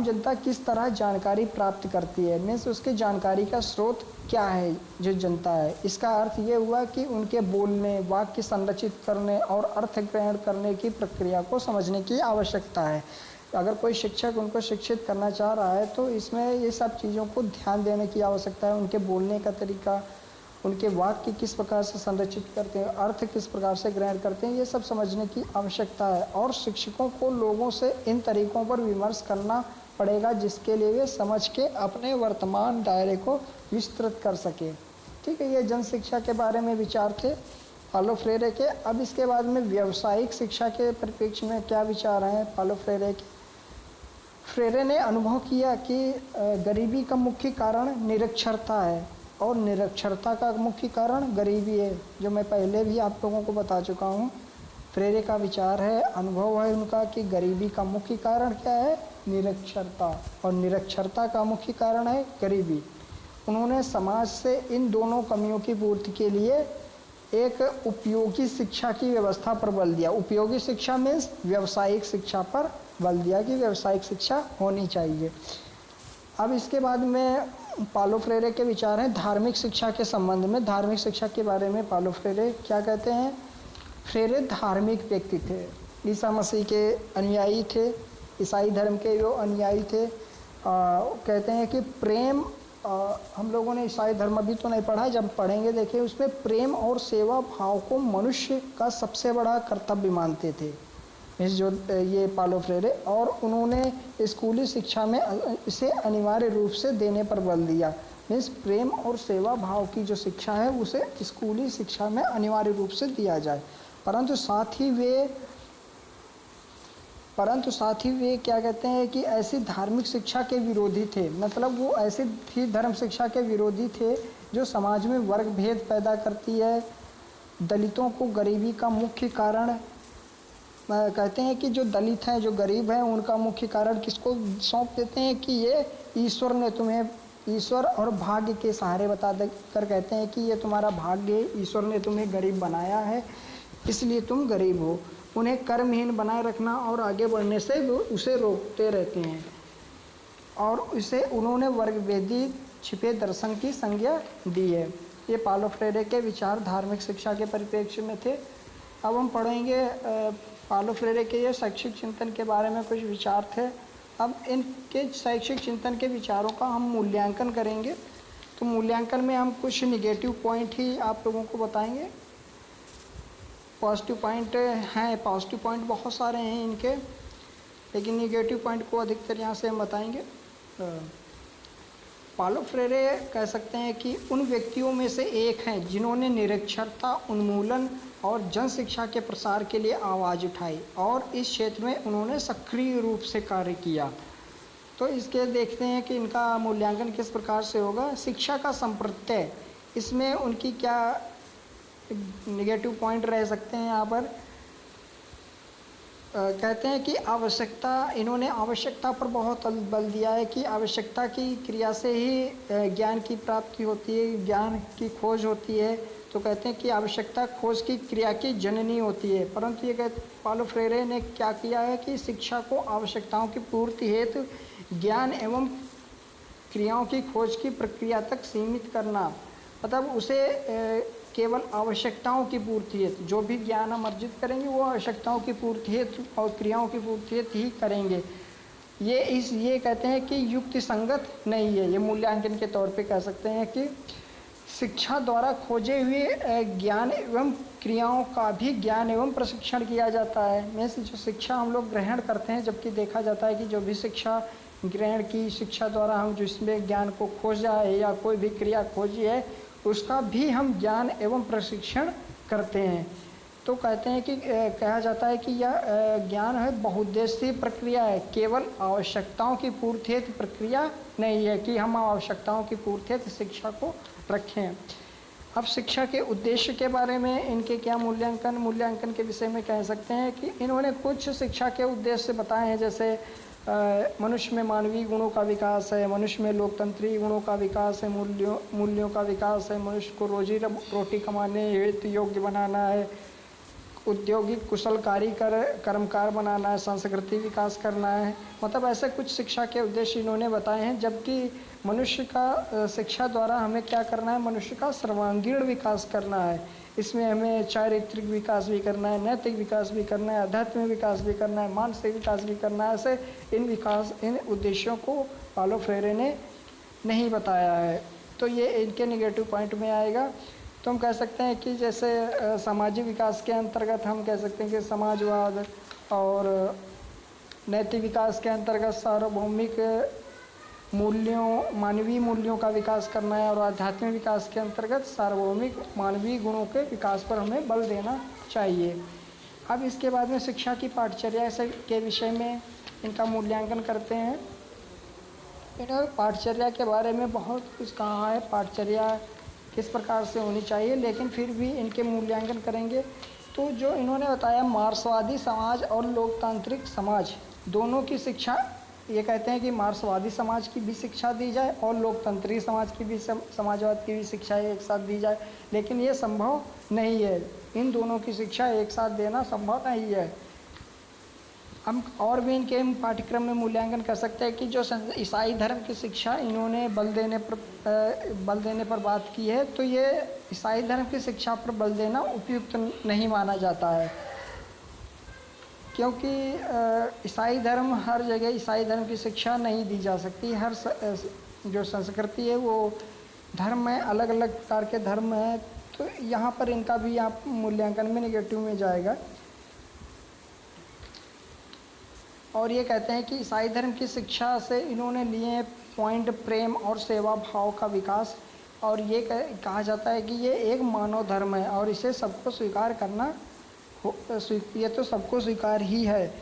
जनता किस तरह जानकारी प्राप्त करती है, मीन्स उसके जानकारी का स्रोत क्या है जो जनता है। इसका अर्थ ये हुआ कि उनके बोलने, वाक्य संरचित करने और अर्थ ग्रहण करने की प्रक्रिया को समझने की आवश्यकता है। अगर कोई शिक्षक उनको शिक्षित करना चाह रहा है तो इसमें ये सब चीज़ों को ध्यान देने की आवश्यकता है। उनके बोलने का तरीका, उनके वाक्य किस प्रकार से संरचित करते हैं, अर्थ किस प्रकार से ग्रहण करते हैं, ये सब समझने की आवश्यकता है। और शिक्षकों को लोगों से इन तरीकों पर विमर्श करना पड़ेगा जिसके लिए वे समझ के अपने वर्तमान दायरे को विस्तृत कर सके। ठीक है, ये जन शिक्षा के बारे में विचार थे पालो फ्रेरे के। अब इसके बाद में व्यावसायिक शिक्षा के परिप्रेक्ष्य में क्या विचार हैं पालो फ्रेरे के। फ्रेरे ने अनुभव किया कि गरीबी का मुख्य कारण निरक्षरता है और निरक्षरता का मुख्य कारण गरीबी है, जो मैं पहले भी आप लोगों को बता चुका हूँ। फ्रेरे का विचार है, अनुभव है उनका कि गरीबी का मुख्य कारण क्या है, निरक्षरता, और निरक्षरता का मुख्य कारण है गरीबी। उन्होंने समाज से इन दोनों कमियों की पूर्ति के लिए एक उपयोगी शिक्षा की व्यवस्था पर बल दिया। उपयोगी शिक्षा मीन्स व्यावसायिक शिक्षा पर बल दिया कि व्यावसायिक शिक्षा होनी चाहिए। अब इसके बाद में पालो फ्रेरे के विचार हैं धार्मिक शिक्षा के संबंध में। धार्मिक शिक्षा के बारे में पालो फ्रेरे क्या कहते हैं। फ्रेरे धार्मिक व्यक्ति थे, ईसा मसीह के अनुयायी थे, ईसाई धर्म के जो अनुयायी थे। कहते हैं कि प्रेम, हम लोगों ने ईसाई धर्म अभी तो नहीं पढ़ा, जब पढ़ेंगे देखिए उसमें प्रेम और सेवा भाव को मनुष्य का सबसे बड़ा कर्तव्य मानते थे इस जो ये पालो फ्रेरे। और उन्होंने स्कूली शिक्षा में इसे अनिवार्य रूप से देने पर बल दिया। मीन्स प्रेम और सेवा भाव की जो शिक्षा है उसे स्कूली शिक्षा में अनिवार्य रूप से दिया जाए। परंतु साथ ही वे क्या कहते हैं कि ऐसी धार्मिक शिक्षा के विरोधी थे। मतलब वो ऐसी ही धर्म शिक्षा के विरोधी थे जो समाज में वर्ग भेद पैदा करती है। दलितों को गरीबी का मुख्य कारण कहते हैं कि जो दलित हैं, जो गरीब हैं, उनका मुख्य कारण किसको सौंप देते हैं कि ये ईश्वर ने तुम्हें, ईश्वर और भाग्य के सहारे बता कर कहते हैं कि ये तुम्हारा भाग्य है, ईश्वर ने तुम्हें गरीब बनाया है इसलिए तुम गरीब हो। उन्हें कर्महीन बनाए रखना और आगे बढ़ने से वो उसे रोकते रहते हैं। और इसे उन्होंने वर्गभेदी छिपे दर्शन की संज्ञा दी है। ये पालो फ्रेरे के विचार धार्मिक शिक्षा के परिप्रेक्ष्य में थे। अब हम पढ़ेंगे पालो फ्रेरे के ये शैक्षिक चिंतन के बारे में कुछ विचार थे। अब इनके शैक्षिक चिंतन के विचारों का हम मूल्यांकन करेंगे। तो मूल्यांकन में हम कुछ निगेटिव पॉइंट ही आप लोगों को बताएंगे। पॉजिटिव पॉइंट हैं, पॉजिटिव पॉइंट बहुत सारे हैं इनके, लेकिन निगेटिव पॉइंट को अधिकतर यहाँ से हम बताएंगे। पालो फ्रेरे कह सकते हैं कि उन व्यक्तियों में से एक हैं जिन्होंने निरक्षरता उन्मूलन और जन शिक्षा के प्रसार के लिए आवाज़ उठाई और इस क्षेत्र में उन्होंने सक्रिय रूप से कार्य किया। तो इसके देखते हैं कि इनका मूल्यांकन किस प्रकार से होगा। शिक्षा का संप्रत्यय, इसमें उनकी क्या निगेटिव पॉइंट रह सकते हैं। यहाँ पर कहते हैं कि आवश्यकता, इन्होंने आवश्यकता पर बहुत बल दिया है कि आवश्यकता की क्रिया से ही ज्ञान की प्राप्ति होती है, ज्ञान की खोज होती है। तो कहते हैं कि आवश्यकता खोज की क्रिया की जननी होती है। परंतु ये पालो फ्रेरे ने क्या किया है कि शिक्षा को आवश्यकताओं की पूर्ति हेतु ज्ञान एवं क्रियाओं की खोज की प्रक्रिया तक सीमित करना, मतलब उसे केवल आवश्यकताओं की पूर्ति हेतु जो भी ज्ञान हम अर्जित करेंगे वो आवश्यकताओं की पूर्ति हेतु और क्रियाओं की पूर्ति हेतु ही करेंगे। ये कहते हैं कि युक्ति संगत नहीं है। ये मूल्यांकन के तौर पे कह सकते हैं कि शिक्षा द्वारा खोजे हुए ज्ञान एवं क्रियाओं का भी ज्ञान एवं प्रशिक्षण किया जाता है। में से जो शिक्षा हम लोग ग्रहण करते हैं, जबकि देखा जाता है कि जो भी शिक्षा ग्रहण की शिक्षा द्वारा हम जिसमें ज्ञान को खोजा है या कोई भी क्रिया खोजी है उसका भी हम ज्ञान एवं प्रशिक्षण करते हैं। तो कहते हैं कि कहा जाता है कि यह ज्ञान है बहुउद्देशीय प्रक्रिया है, केवल आवश्यकताओं की पूर्ति हेतु प्रक्रिया नहीं है कि हम आवश्यकताओं की पूर्ति हेतु शिक्षा को रखें। अब शिक्षा के उद्देश्य के बारे में इनके क्या मूल्यांकन के विषय में कह सकते हैं कि इन्होंने कुछ शिक्षा के उद्देश्य बताए हैं, जैसे मनुष्य में मानवीय गुणों का विकास है, मनुष्य में लोकतंत्रीय गुणों का विकास है, मूल्यों का विकास है, मनुष्य को रोजी रोटी कमाने हेतु योग्य बनाना है, औद्योगिक कुशल कर्मकार बनाना है, संस्कृति विकास करना है। मतलब ऐसे कुछ शिक्षा के उद्देश्य इन्होंने बताए हैं। जबकि मनुष्य का शिक्षा द्वारा हमें क्या करना है, मनुष्य का सर्वांगीण विकास करना है। इसमें हमें चारित्रिक विकास भी करना है, नैतिक विकास भी करना है, आध्यात्मिक विकास भी करना है, मानसिक विकास भी करना है। ऐसे इन उद्देश्यों को पालो फ्रेरे ने नहीं बताया है, तो ये इनके नेगेटिव पॉइंट में आएगा। तो हम कह सकते हैं कि जैसे सामाजिक विकास के अंतर्गत हम कह सकते हैं कि समाजवाद, और नैतिक विकास के अंतर्गत सार्वभौमिक मूल्यों, मानवीय मूल्यों का विकास करना है, और आध्यात्मिक विकास के अंतर्गत सार्वभौमिक मानवीय गुणों के विकास पर हमें बल देना चाहिए। अब इसके बाद में शिक्षा की पाठचर्या के विषय में इनका मूल्यांकन करते हैं। इन्होंने पाठचर्या के बारे में बहुत कुछ कहा है, पाठचर्या किस प्रकार से होनी चाहिए, लेकिन फिर भी इनके मूल्यांकन करेंगे। तो जो इन्होंने बताया, मार्क्सवादी समाज और लोकतांत्रिक समाज दोनों की शिक्षा, ये कहते हैं कि मार्क्सवादी समाज की भी शिक्षा दी जाए और लोकतंत्री समाज की भी, समाजवाद की भी शिक्षा एक साथ दी जाए, लेकिन ये संभव नहीं है। इन दोनों की शिक्षा एक साथ देना संभव नहीं है। हम और भी इनके पाठ्यक्रम में मूल्यांकन कर सकते हैं कि जो ईसाई धर्म की शिक्षा इन्होंने बल देने पर बात की है, तो ये ईसाई धर्म की शिक्षा पर बल देना उपयुक्त नहीं माना जाता है, क्योंकि ईसाई धर्म, हर जगह ईसाई धर्म की शिक्षा नहीं दी जा सकती। हर जो संस्कृति है वो धर्म है, अलग अलग प्रकार के धर्म हैं, तो यहाँ पर इनका भी आप मूल्यांकन में नेगेटिव में जाएगा। और ये कहते हैं कि ईसाई धर्म की शिक्षा से इन्होंने लिए पॉइंट प्रेम और सेवा भाव का विकास, और ये कहा जाता है कि ये एक मानव धर्म है और इसे सबको स्वीकार करना ये तो सबको स्वीकार ही है।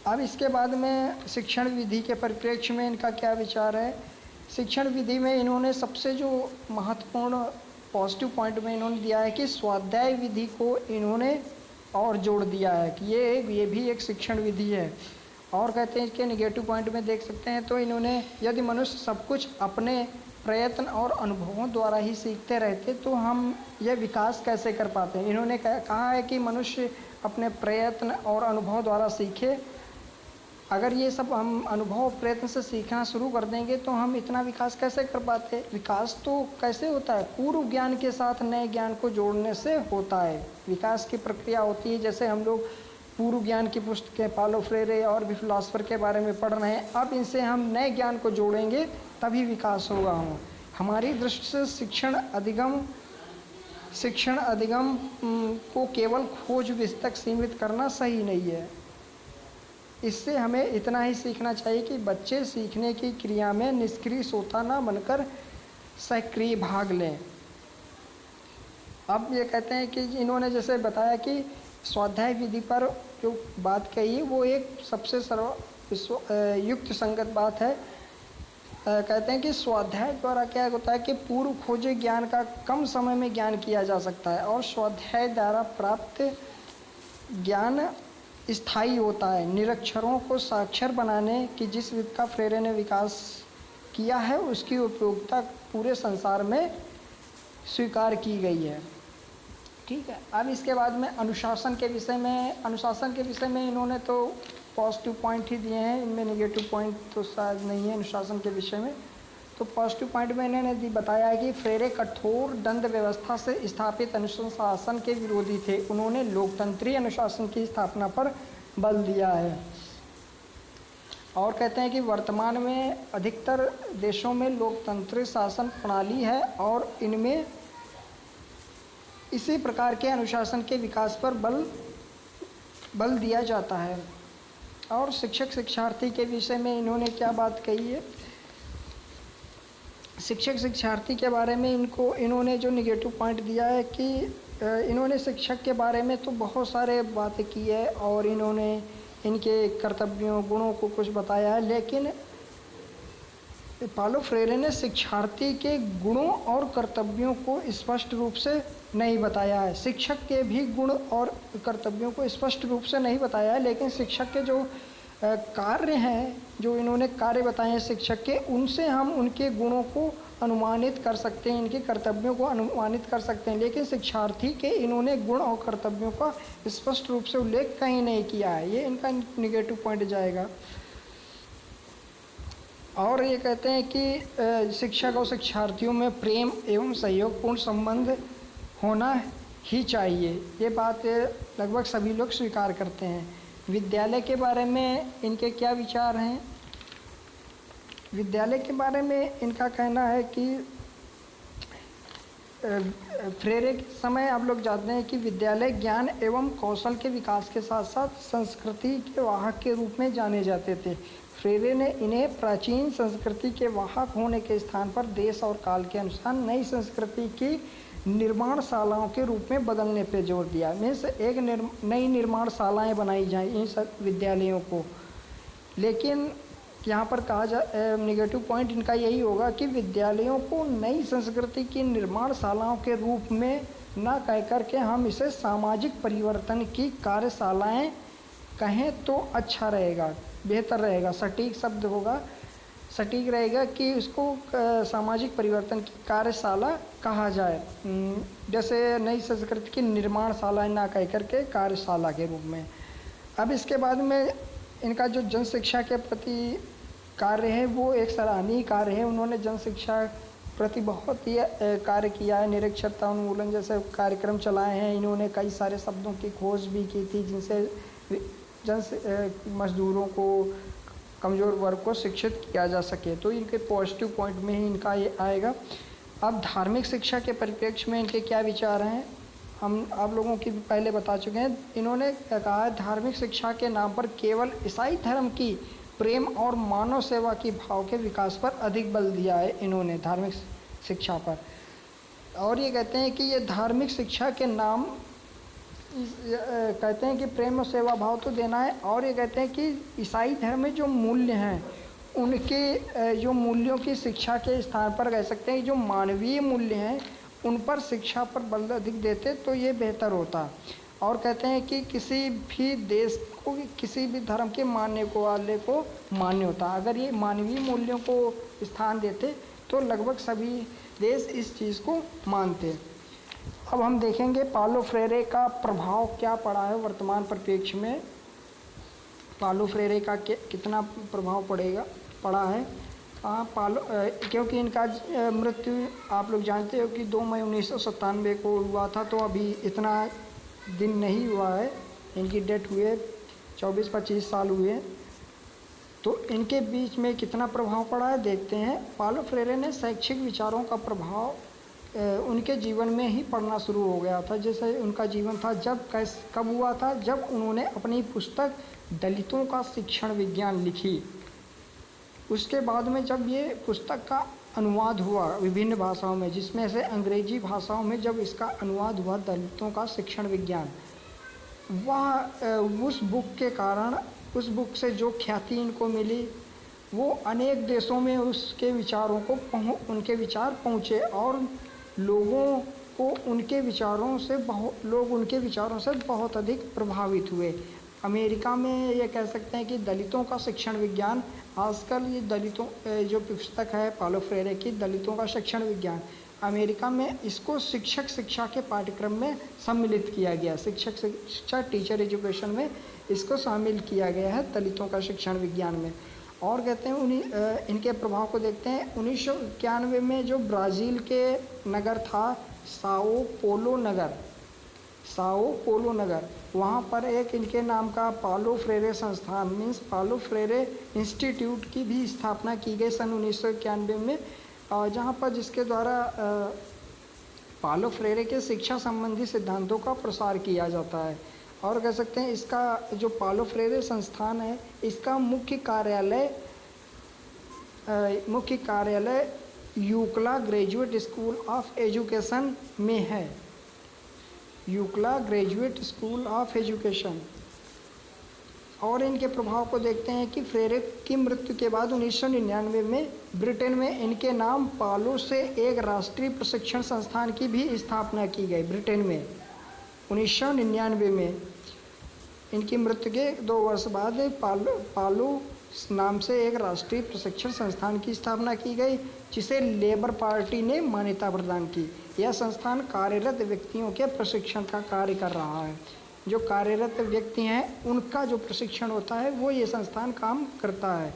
अब इसके बाद में शिक्षण विधि के परिप्रेक्ष्य में इनका क्या विचार है। शिक्षण विधि में इन्होंने सबसे जो महत्वपूर्ण पॉजिटिव पॉइंट में इन्होंने दिया है कि स्वाध्याय विधि को इन्होंने और जोड़ दिया है कि ये भी एक शिक्षण विधि है। और कहते हैं कि नेगेटिव पॉइंट में देख सकते हैं, तो इन्होंने, यदि मनुष्य सब कुछ अपने प्रयत्न और अनुभवों द्वारा ही सीखते रहते तो हम यह विकास कैसे कर पाते हैं। इन्होंने कहा है कि मनुष्य अपने प्रयत्न और अनुभव द्वारा सीखे। अगर ये सब हम अनुभव प्रयत्न से सीखना शुरू कर देंगे तो हम इतना विकास कैसे कर पाते। विकास तो कैसे होता है, पूर्व ज्ञान के साथ नए ज्ञान को जोड़ने से होता है। विकास की प्रक्रिया होती है, जैसे हम लोग पूर्व ज्ञान की पुस्तकें पालो फ्रेरे और भी फिलासफर के बारे में पढ़ रहे हैं, अब इनसे हम नए ज्ञान को जोड़ेंगे तभी विकास होगा। हमारी दृष्टि से शिक्षण अधिगम को केवल खोज विधि तक सीमित करना सही नहीं है। इससे हमें इतना ही सीखना चाहिए कि बच्चे सीखने की क्रिया में निष्क्रिय श्रोता न बनकर सक्रिय भाग लें। अब ये कहते हैं कि इन्होंने जैसे बताया कि स्वाध्याय विधि पर जो बात कही है वो एक सबसे युक्त संगत बात है। कहते हैं कि स्वाध्याय द्वारा क्या होता है कि पूर्व खोजे ज्ञान का कम समय में ज्ञान किया जा सकता है, और स्वाध्याय द्वारा प्राप्त ज्ञान स्थायी होता है। निरक्षरों को साक्षर बनाने की जिस विधि का फ्रेरे ने विकास किया है उसकी उपयोगिता पूरे संसार में स्वीकार की गई है। ठीक है। अब इसके बाद में अनुशासन के विषय में इन्होंने तो पॉजिटिव पॉइंट ही दिए हैं, इनमें नेगेटिव पॉइंट तो शायद नहीं है अनुशासन के विषय में। तो पॉजिटिव पॉइंट में इन्होंने बताया है कि फ्रेरे कठोर दंड व्यवस्था से स्थापित अनुशासन के विरोधी थे। उन्होंने लोकतंत्रीय अनुशासन की स्थापना पर बल दिया है। और कहते हैं कि वर्तमान में अधिकतर देशों में लोकतंत्रीय शासन प्रणाली है और इनमें इसी प्रकार के अनुशासन के विकास पर बल दिया जाता है। और शिक्षक शिक्षार्थी के विषय में इन्होंने क्या बात कही है? शिक्षक शिक्षार्थी के बारे में इन्होंने जो निगेटिव पॉइंट दिया है कि इन्होंने शिक्षक के बारे में तो बहुत सारे बातें की है और इन्होंने इनके कर्तव्यों गुणों को कुछ बताया है, लेकिन पालो फ्रेरे ने शिक्षार्थी के गुणों और कर्तव्यों को स्पष्ट रूप से नहीं बताया है। शिक्षक के भी गुण और कर्तव्यों को स्पष्ट रूप से नहीं बताया है, लेकिन शिक्षक के जो कार्य हैं, जो इन्होंने कार्य बताए हैं शिक्षक के, उनसे हम उनके गुणों को अनुमानित कर सकते हैं, इनके कर्तव्यों को अनुमानित कर सकते हैं। लेकिन शिक्षार्थी के इन्होंने गुण और कर्तव्यों का स्पष्ट रूप से उल्लेख कहीं नहीं किया है। ये इनका निगेटिव पॉइंट जाएगा। और ये कहते हैं कि शिक्षक और शिक्षार्थियों में प्रेम एवं सहयोगपूर्ण संबंध होना ही चाहिए। ये बात लगभग सभी लोग स्वीकार करते हैं। विद्यालय के बारे में इनके क्या विचार हैं? विद्यालय के बारे में इनका कहना है कि फ्रेरे के समय आप लोग जानते हैं कि विद्यालय ज्ञान एवं कौशल के विकास के साथ साथ संस्कृति के वाहक के रूप में जाने जाते थे। फ्रेरे ने इन्हें प्राचीन संस्कृति के वाहक होने के स्थान पर देश और काल के अनुसार नई संस्कृति की निर्माणशालाओं के रूप में बदलने पर जोर दिया। मीन्स एक नई निर्माणशालाएँ बनाई जाएं इन सब विद्यालयों को। लेकिन यहाँ पर कहा निगेटिव पॉइंट इनका यही होगा कि विद्यालयों को नई संस्कृति की निर्माणशालाओं के रूप में न कह कर के हम इसे सामाजिक परिवर्तन की कार्यशालाएँ कहें तो अच्छा रहेगा, बेहतर रहेगा, सटीक शब्द होगा, सटीक रहेगा कि उसको सामाजिक परिवर्तन की कार्यशाला कहा जाए। जैसे नई संस्कृति की निर्माणशालाएँ ना कह कर के कार्यशाला के रूप में। अब इसके बाद में इनका जो जन शिक्षा के प्रति कार्य है वो एक सराहनीय कार्य है। उन्होंने जन शिक्षा प्रति बहुत ही कार्य किया है। निरक्षरता उन्मूलन जैसे कार्यक्रम चलाए हैं। इन्होंने कई सारे शब्दों की खोज भी की थी जिनसे मजदूरों को, कमज़ोर वर्ग को शिक्षित किया जा सके। तो इनके पॉजिटिव पॉइंट में ही इनका ये आएगा। अब धार्मिक शिक्षा के परिप्रेक्ष्य में इनके क्या विचार हैं हम आप लोगों की भी पहले बता चुके हैं। इन्होंने कहा है धार्मिक शिक्षा के नाम पर केवल ईसाई धर्म की प्रेम और मानव सेवा की भाव के विकास पर अधिक बल दिया है इन्होंने धार्मिक शिक्षा पर। और ये कहते हैं कि ये धार्मिक शिक्षा के नाम कहते हैं कि प्रेम और सेवा भाव तो देना है, और ये कहते हैं कि ईसाई धर्म में जो मूल्य हैं उनके जो मूल्यों की शिक्षा के स्थान पर कह सकते हैं जो मानवीय मूल्य हैं उन पर शिक्षा पर बल अधिक देते तो ये बेहतर होता। और कहते हैं कि किसी भी देश को, किसी भी धर्म के मानने को वाले को मान्य होता। अगर ये मानवीय मूल्यों को स्थान देते तो लगभग सभी देश इस चीज़ को मानते। अब हम देखेंगे पालो फ्रेरे का प्रभाव क्या पड़ा है वर्तमान परिप्रेक्ष्य में। पालो फ्रेरे का कितना प्रभाव पड़ा है। क्योंकि इनका मृत्यु आप लोग जानते हो कि 2 मई 1997 को हुआ था, तो अभी इतना दिन नहीं हुआ है। इनकी डेथ हुए 24-25 साल हुए। तो इनके बीच में कितना प्रभाव पड़ा है देखते हैं। पालो फ्रेरे ने शैक्षिक विचारों का प्रभाव उनके जीवन में ही पढ़ना शुरू हो गया था। जैसे उनका जीवन था कब हुआ था, जब उन्होंने अपनी पुस्तक दलितों का शिक्षण विज्ञान लिखी। उसके बाद में जब ये पुस्तक का अनुवाद हुआ विभिन्न भाषाओं में, जिसमें से अंग्रेजी भाषाओं में जब इसका अनुवाद हुआ दलितों का शिक्षण विज्ञान, वह उस बुक के कारण, उस बुक से जो ख्याति इनको मिली वो अनेक देशों में उसके विचारों को उनके विचार पहुँचे और लोगों को उनके विचारों से बहुत अधिक प्रभावित हुए। अमेरिका में ये कह सकते हैं कि दलितों का शिक्षण विज्ञान, आजकल ये दलितों जो पुस्तक है पालो फ्रेरे की दलितों का शिक्षण विज्ञान, अमेरिका में इसको शिक्षा के पाठ्यक्रम में सम्मिलित किया गया। शिक्षा टीचर एजुकेशन में इसको शामिल किया गया है दलितों का शिक्षण विज्ञान में। और कहते हैं इनके प्रभाव को देखते हैं। 1991 में जो ब्राज़ील के नगर था साओ पोलो नगर, वहाँ पर एक इनके नाम का पालो फ्रेरे संस्थान मीन्स पालो फ्रेरे इंस्टीट्यूट की भी स्थापना की गई सन 1991 में, जहाँ पर जिसके द्वारा पालो फ्रेरे के शिक्षा संबंधी सिद्धांतों का प्रसार किया जाता है। और कह सकते हैं इसका जो पालो फ्रेरे संस्थान है, इसका मुख्य कार्यालय यूक्ला ग्रेजुएट स्कूल ऑफ एजुकेशन में है। यूक्ला ग्रेजुएट स्कूल ऑफ एजुकेशन। और इनके प्रभाव को देखते हैं कि फ्रेरे की मृत्यु के बाद 1999 में ब्रिटेन में इनके नाम पालो से एक राष्ट्रीय प्रशिक्षण संस्थान की भी स्थापना की गई। ब्रिटेन में 1999 में इनकी मृत्यु के 2 वर्ष बाद पालो नाम से एक राष्ट्रीय प्रशिक्षण संस्थान की स्थापना की गई, जिसे लेबर पार्टी ने मान्यता प्रदान की। यह संस्थान कार्यरत व्यक्तियों के प्रशिक्षण का कार्य कर रहा है। जो कार्यरत व्यक्ति हैं उनका जो प्रशिक्षण होता है वो ये संस्थान काम करता है।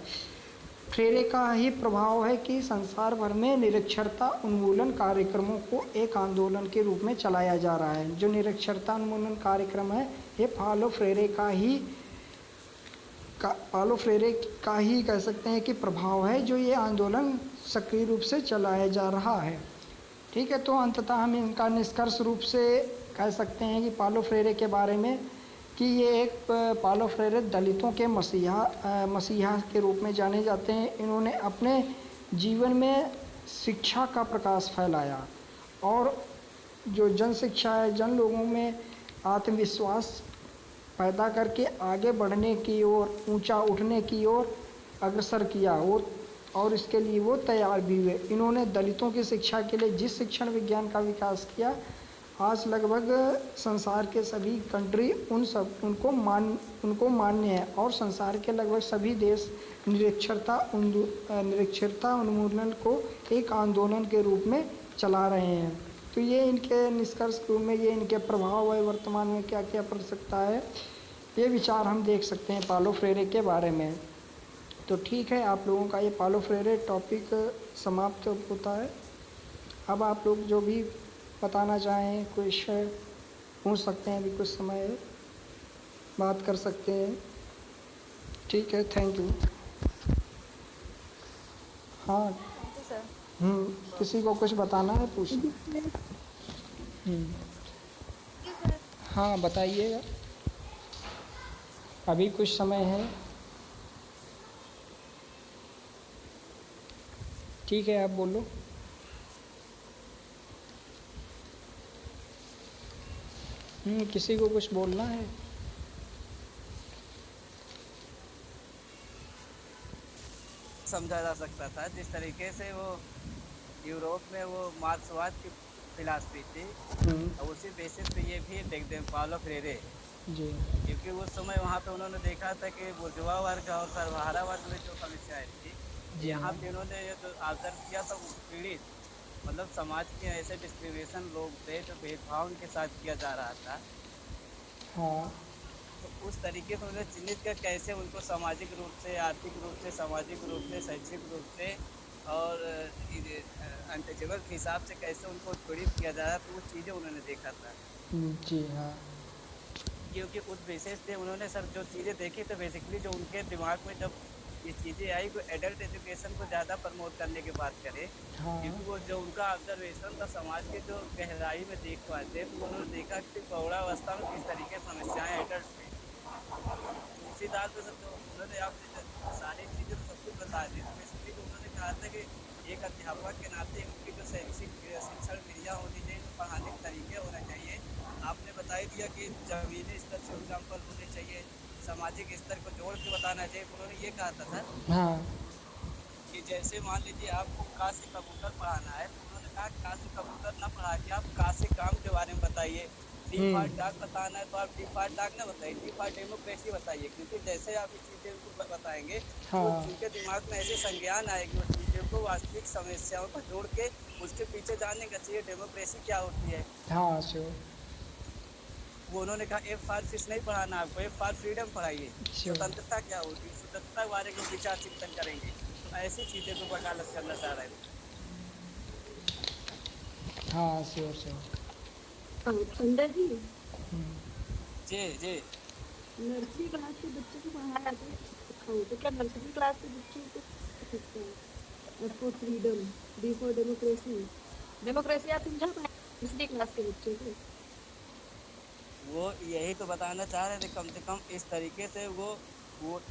फ्रेरे का ही प्रभाव है कि संसार भर में निरक्षरता उन्मूलन कार्यक्रमों को एक आंदोलन के रूप में चलाया जा रहा है। जो निरक्षरता उन्मूलन कार्यक्रम है ये पालो फ्रेरे का ही कह सकते हैं कि प्रभाव है, जो ये आंदोलन सक्रिय रूप से चलाया जा रहा है। ठीक है, तो अंततः हम इनका निष्कर्ष रूप से कह सकते हैं कि पालो फ्रेरे के बारे में कि ये एक पालो फ्रेरे दलितों के मसीहा के रूप में जाने जाते हैं। इन्होंने अपने जीवन में शिक्षा का प्रकाश फैलाया और जो जन शिक्षा है, जन लोगों में आत्मविश्वास पैदा करके आगे बढ़ने की ओर, ऊंचा उठने की ओर अग्रसर किया और इसके लिए वो तैयार भी हुए। इन्होंने दलितों की शिक्षा के लिए जिस शिक्षण विज्ञान का विकास किया, आज लगभग संसार के सभी कंट्री उनको मान्य है और संसार के लगभग सभी देश निरक्षरता उन्मूलन को एक आंदोलन के रूप में चला रहे हैं। तो ये इनके निष्कर्ष रूप में ये इनके प्रभाव है, वर्तमान में क्या क्या पड़ सकता है, ये विचार हम देख सकते हैं पालो फ्रेरे के बारे में। तो ठीक है, आप लोगों का ये पालो फ्रेरे टॉपिक समाप्त होता है। अब आप लोग जो भी बताना चाहें, कुछ पूछ सकते हैं, अभी कुछ समय है, बात कर सकते हैं। ठीक है, थैंक यू। हाँ किसी को कुछ बताना है, पूछना। हाँ बताइएगा, अभी कुछ समय है। ठीक है, आप बोलो। किसी को कुछ बोलना है? समझा जा सकता था जिस तरीके से वो यूरोप में वो मार्क्सवाद की फिलासफी थी, और उसी बेसिस पे ये भी देखते हैं पालो फ्रेरे जी, क्योंकि उस समय वहाँ पे उन्होंने देखा था कि बुर्जुआ वर्ग और सर्वहारा वर्ग में जो समस्याएं थी, यहाँ पे उन्होंने ये जो ऑब्जर्व किया था पीड़ित, मतलब समाज के ऐसे डिस्क्रिमिनेशन लोग थे जो भेदभाव उनके साथ किया जा रहा था। हाँ, तो उस तरीके से उन्हें चिन्हित कर कैसे उनको सामाजिक रूप से, आर्थिक रूप से, सामाजिक रूप से, शैक्षिक रूप से और अनटचेबल के हिसाब से कैसे उनको पीड़ित किया जा रहा है, तो वो चीज़ें उन्होंने देखा था। जी हाँ, क्योंकि उस बेसिस पे उन्होंने सर जो चीज़ें देखी तो बेसिकली जो उनके दिमाग में जब ये चीज़ें आई, वो एडल्ट एजुकेशन को ज़्यादा प्रमोट करने की बात करें, क्योंकि वो जो उनका ऑब्जर्वेशन था समाज के जो गहराई में देख पाते, तो उन्होंने देखा कि प्रौढ़ावस्था में किस तरीके की समस्याएँ एडल्ट में, उसी दाल पे सब जो उन्होंने आपने सारी चीज़ें तो सब कुछ बता दी। तो बेसिकली जो उन्होंने कहा था कि एक अध्यापक के नाते उनकी जो शैक्षिक शिक्षण क्रिया होनी चाहिए, जो पढ़ाने के तरीके होने चाहिए, आपने बता ही दिया कि ज़मीनी स्तर से एग्जाम्पल होने चाहिए, सामाजिक स्तर को जोड़ के बताना चाहिए। उन्होंने ये कहा था सर कि जैसे मान लीजिए आपको का से कबूतर पढ़ाना है, तो उन्होंने कहा का से कबूतर ना पढ़ा के आप का से काम के बारे में बताइए। डी फॉर डाक बताना है तो आप डी फॉर डाक ना बताइए, डी फॉर डेमोक्रेसी बताइए, क्योंकि जैसे आप ये चीज़ें उनको बताएंगे तो उनके दिमाग में ऐसे संज्ञान आएगी, उस चीज़ों को वास्तविक समस्याओं को जोड़ के उसके पीछे जानने का चाहिए डेमोक्रेसी क्या होती है। हाँ श्योर। वो उन्होंने कहा एफ फॉर फिश नहीं पढ़ाना आपको, एफ फॉर फ्रीडम पढ़ाइए, स्वतंत्रता क्या होती है, स्वतंत्रता के बारे में विचार चिंतन करेंगे। तो ऐसी चीज़ें को वकालत करना चाह रहे हैं। हाँ श्योर श्योर। अंदर जी जी नर्सरी क्लास के बच्चों को पढ़ाया जाता है, तो क्या नर्सरी क्लास के बच्चों को for freedom, D for democracy, democracy आप समझा पाए नर्सरी क्लास के बच्चों को? वो यही तो बताना चाह रहे थे, कम से कम इस तरीके से वो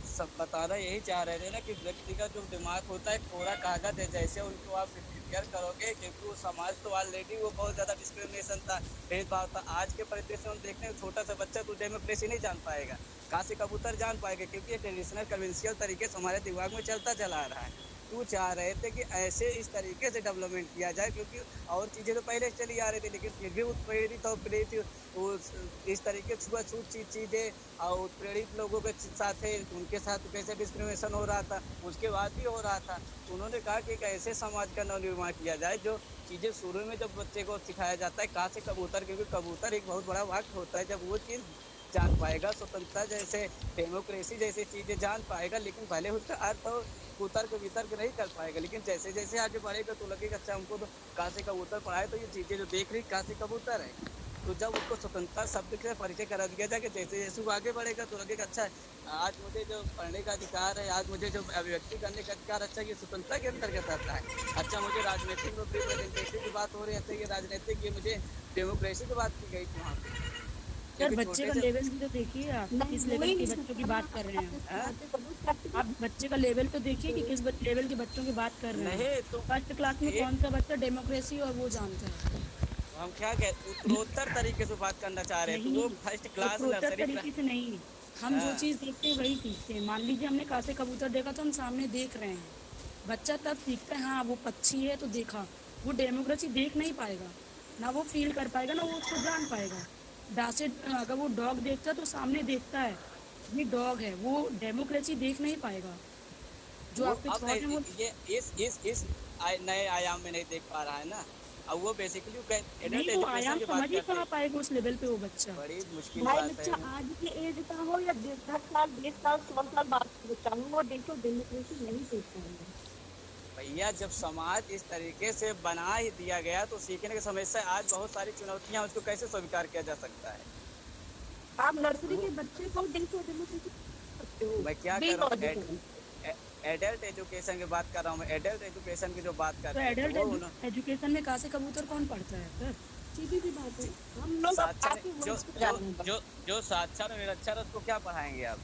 सब बताना यही चाह रहे थे ना कि व्यक्ति का जो दिमाग होता है कोरा कागज है, जैसे उनको आप प्रिपेयर करोगे, क्योंकि वो समाज तो ऑलरेडी वो बहुत ज़्यादा डिस्क्रिमिनेशन था, भेदभाव था। आज के परिदृश्य में हम देखते हैं छोटा सा बच्चा तो डेमोक्रेसी नहीं जान पाएगा, कहाँ से कबूतर जान पाएगा, क्योंकि ये ट्रेडिशनल कन्वेंशियल तरीके से हमारे दिमाग में चलता चला आ रहा है। तो चाह रहे थे कि ऐसे इस तरीके से डेवलपमेंट किया जाए, क्योंकि और चीज़ें तो पहले चली आ रही थी, लेकिन फिर भी उत्प्रेरित और प्रेरित इस तरीके से छुआछूत चीज़ें और उत्प्रेरित लोगों के साथ उनके साथ कैसे डिस्क्रिमिनेशन हो रहा था, उसके बाद भी हो रहा था। तो उन्होंने कहा कि एक ऐसे समाज का नवनिर्माण किया जाए जो चीज़ें शुरू में जब बच्चे को सिखाया जाता है कहाँ से कबूतर, क्योंकि कबूतर एक बहुत बड़ा वाक्य होता है, जब वो चीज़ जान पाएगा, स्वतंत्रता जैसे डेमोक्रेसी जैसी चीज़ें जान पाएगा, लेकिन पहले उसका अर्थ और कुतर्क वितर्क नहीं कर पाएगा। लेकिन जैसे जैसे आगे बढ़ेगा तो लगेगा अच्छा हमको तो कहाँ से कबूतर पढ़ाए, तो ये चीज़ें जो देख रही कहाँ से कबूतर है। तो जब उसको स्वतंत्रता शब्द से परिचय करा दिया जाए कि जैसे जैसे वो आगे बढ़ेगा तो लगेगा अच्छा आज मुझे जो पढ़ने का अधिकार है, आज मुझे जो अभिव्यक्ति करने का अधिकार, अच्छा ये स्वतंत्रता के अंतर्गत आता है। अच्छा मुझे राजनीतिक में रिप्रेजेंटेटिव की बात हो रही है, अच्छा ये राजनीतिक, ये मुझे डेमोक्रेसी की बात की गई थी वहाँ पे। सर बच्चे का लेवल भी तो देखिए, आप किस लेवल के बच्चों की बात कर रहे हैं। आप बच्चे का लेवल तो देखिए कि किस लेवल के बच्चों की बात कर रहे हैं। तो फर्स्ट क्लास में कौन सा बच्चा डेमोक्रेसी और वो जानता है। हम क्या कहते उत्तरोत्तर तरीके से बात करना चाह रहे हैं, तो वो फर्स्ट क्लास नर्सरी तरीके से नहीं, हम जो चीज़ देखते हैं वही सीखते हैं। मान लीजिए हमने कहाँ से कबूतर देखा तो हम सामने देख रहे हैं, बच्चा तब सीखता है हाँ वो पक्षी है तो देखा। वो डेमोक्रेसी देख नहीं पाएगा, ना वो फील कर पाएगा, ना वो उसको जान पाएगा। डांसे अगर वो डॉग देखता है तो सामने देखता है ये डॉग है, वो डेमोक्रेसी देख नहीं पाएगा। जो आपके अब थॉट है वो ये इस नए आयाम में नहीं देख पा रहा है ना। अब वो बेसिकली नहीं, वो आयाम समझ ही कहाँ पाएगा उस लेवल पे वो बच्चा। बड़ी मुश्किल भाई बात बच्चा है। आज के एज का हो या 10 साल 20 साल 100 साल बाद का बच्चा हो, वो देखो डेमोक्रेसी नहीं सीख पाएंगे। भैया जब समाज इस तरीके से बना ही दिया गया तो सीखने की समस्या आज बहुत सारी चुनौतियां, उसको कैसे स्वीकार किया जा सकता है। आप नर्सरी के बच्चे को देखो डेमोक्रेसी मैं क्या कर रहा हूँ, एडल्ट एजुकेशन की बात कर रहा हूँ मैं, एडल्ट एजुकेशन की जो बात कर तो रहा एडल्ट हूँ एजुकेशन में कहाँ से कबूतर कौन पढ़ता है सर। सीधी सी बात है, हम लोग आपके वर्ड्स पे जा रहे हैं। जो साक्षर निरक्षर है उसको क्या पढ़ाएंगे आप।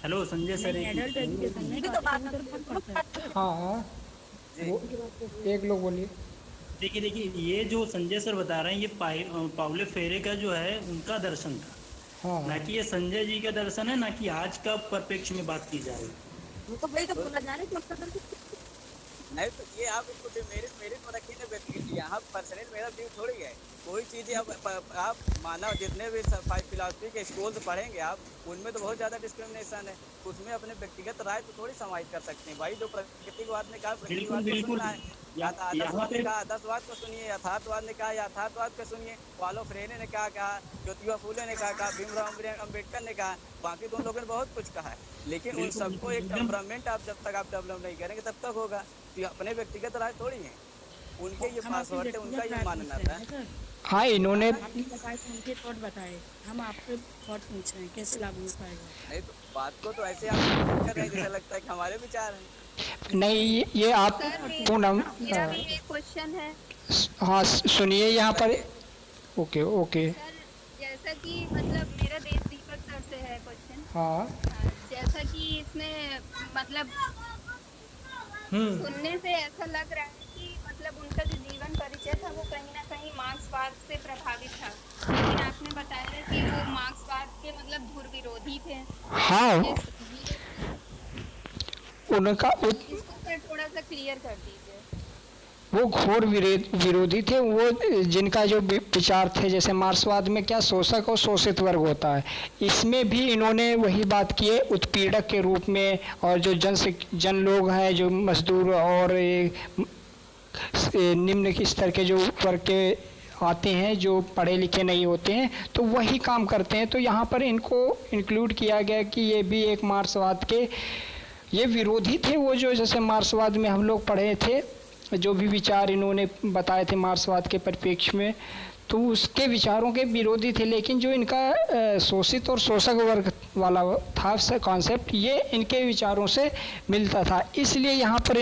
Hello Sanjay sir, adult education में तो कहाँ बात से कबूतर कौन पढ़ता है। हाँ वो एक लोग बोलिए। देखिए ये जो संजय सर बता रहे हैं ये पाउलो फ्रेरे का जो है उनका दर्शन था, हाँ ना कि ये संजय जी का दर्शन है, ना कि आज का परिप्रेक्ष्य में बात की जाए। उनको वही तो बोला जा रहा है कि उसका दर्द नहीं तो ये आप इसको मेरिट मेरिट में रखिए ना व्यक्ति, यहाँ पर्सनल मेरा व्यू थोड़ी है। कोई चीज़ें आप मानव जितने भी फिलॉसफी के स्कूल पढ़ेंगे आप, उनमें तो बहुत ज़्यादा डिस्क्रिमिनेशन है, उसमें अपने व्यक्तिगत राय तो थोड़ी समाहित कर सकते हैं। भाई जो प्रकृतिवाद ने कहा प्रकृतिवाद को सुनना है, आदर्शवाद ने कहा आदर्शवाद को सुनिए, यथार्थवाद ने कहा यथार्थवाद को सुनिए, पाउलो फ्रेरे ने कहा, ज्योतिबा फूले ने कहा, भीमराव अम्बेडकर ने कहा, बाकी तो उन लोगों ने बहुत कुछ कहा है। लेकिन उन सबको एक टेम्परामेंट आप जब तक आप डेवलप नहीं करेंगे तब तक होगा। तो अपने व्यक्तिगत राय थोड़ी है, उनके ये पासवर्ड है, उनका ये मानना था। हाँ इन्होंने आपने बताया तो उनके थॉट बताए, हम आपसे थॉट पूछ रहे हैं कैसे लागू हो पाएगा। नहीं तो बात को तो ऐसे आप कर रहे हैं जैसा लगता है कि हमारे विचार हैं। नहीं ये आप पूनम मेरा भी एक क्वेश्चन है हाँ सुनिए यहाँ पर। ओके ओके सर, जैसा कि मतलब मेरा देश दीपक सर से है क्वेश्चन। हाँ जैसा कि इसमें मतलब सुनने से ऐसा लग रहा है कि मतलब उनका जो जीवन परिचय था वो कहीं ना कहीं मार्क्सवाद से प्रभावित था, लेकिन आपने बताया कि वो मार्क्सवाद के मतलब धुर विरोधी थे। हाँ उनका इसको सर थोड़ा सा क्लियर कर दीजिए। वो घोर विरोधी थे। वो जिनका जो विचार थे, जैसे मार्क्सवाद में क्या शोषक और शोषित वर्ग होता है, इसमें भी इन्होंने वही बात की है उत्पीड़क के रूप में। और जो जन लोग हैं, जो मजदूर और निम्न स्तर के जो वर्ग के आते हैं, जो पढ़े लिखे नहीं होते हैं, तो वही काम करते हैं। तो यहाँ पर इनको इंक्लूड किया गया कि ये भी एक मार्क्सवाद के ये विरोधी थे। वो जो जैसे मार्क्सवाद में हम लोग पढ़े थे, जो भी विचार इन्होंने बताए थे मार्क्सवाद के परिप्रेक्ष्य में, तो उसके विचारों के विरोधी थे। लेकिन जो इनका शोषित और शोषक वर्ग वाला था कॉन्सेप्ट, ये इनके विचारों से मिलता था। इसलिए यहाँ पर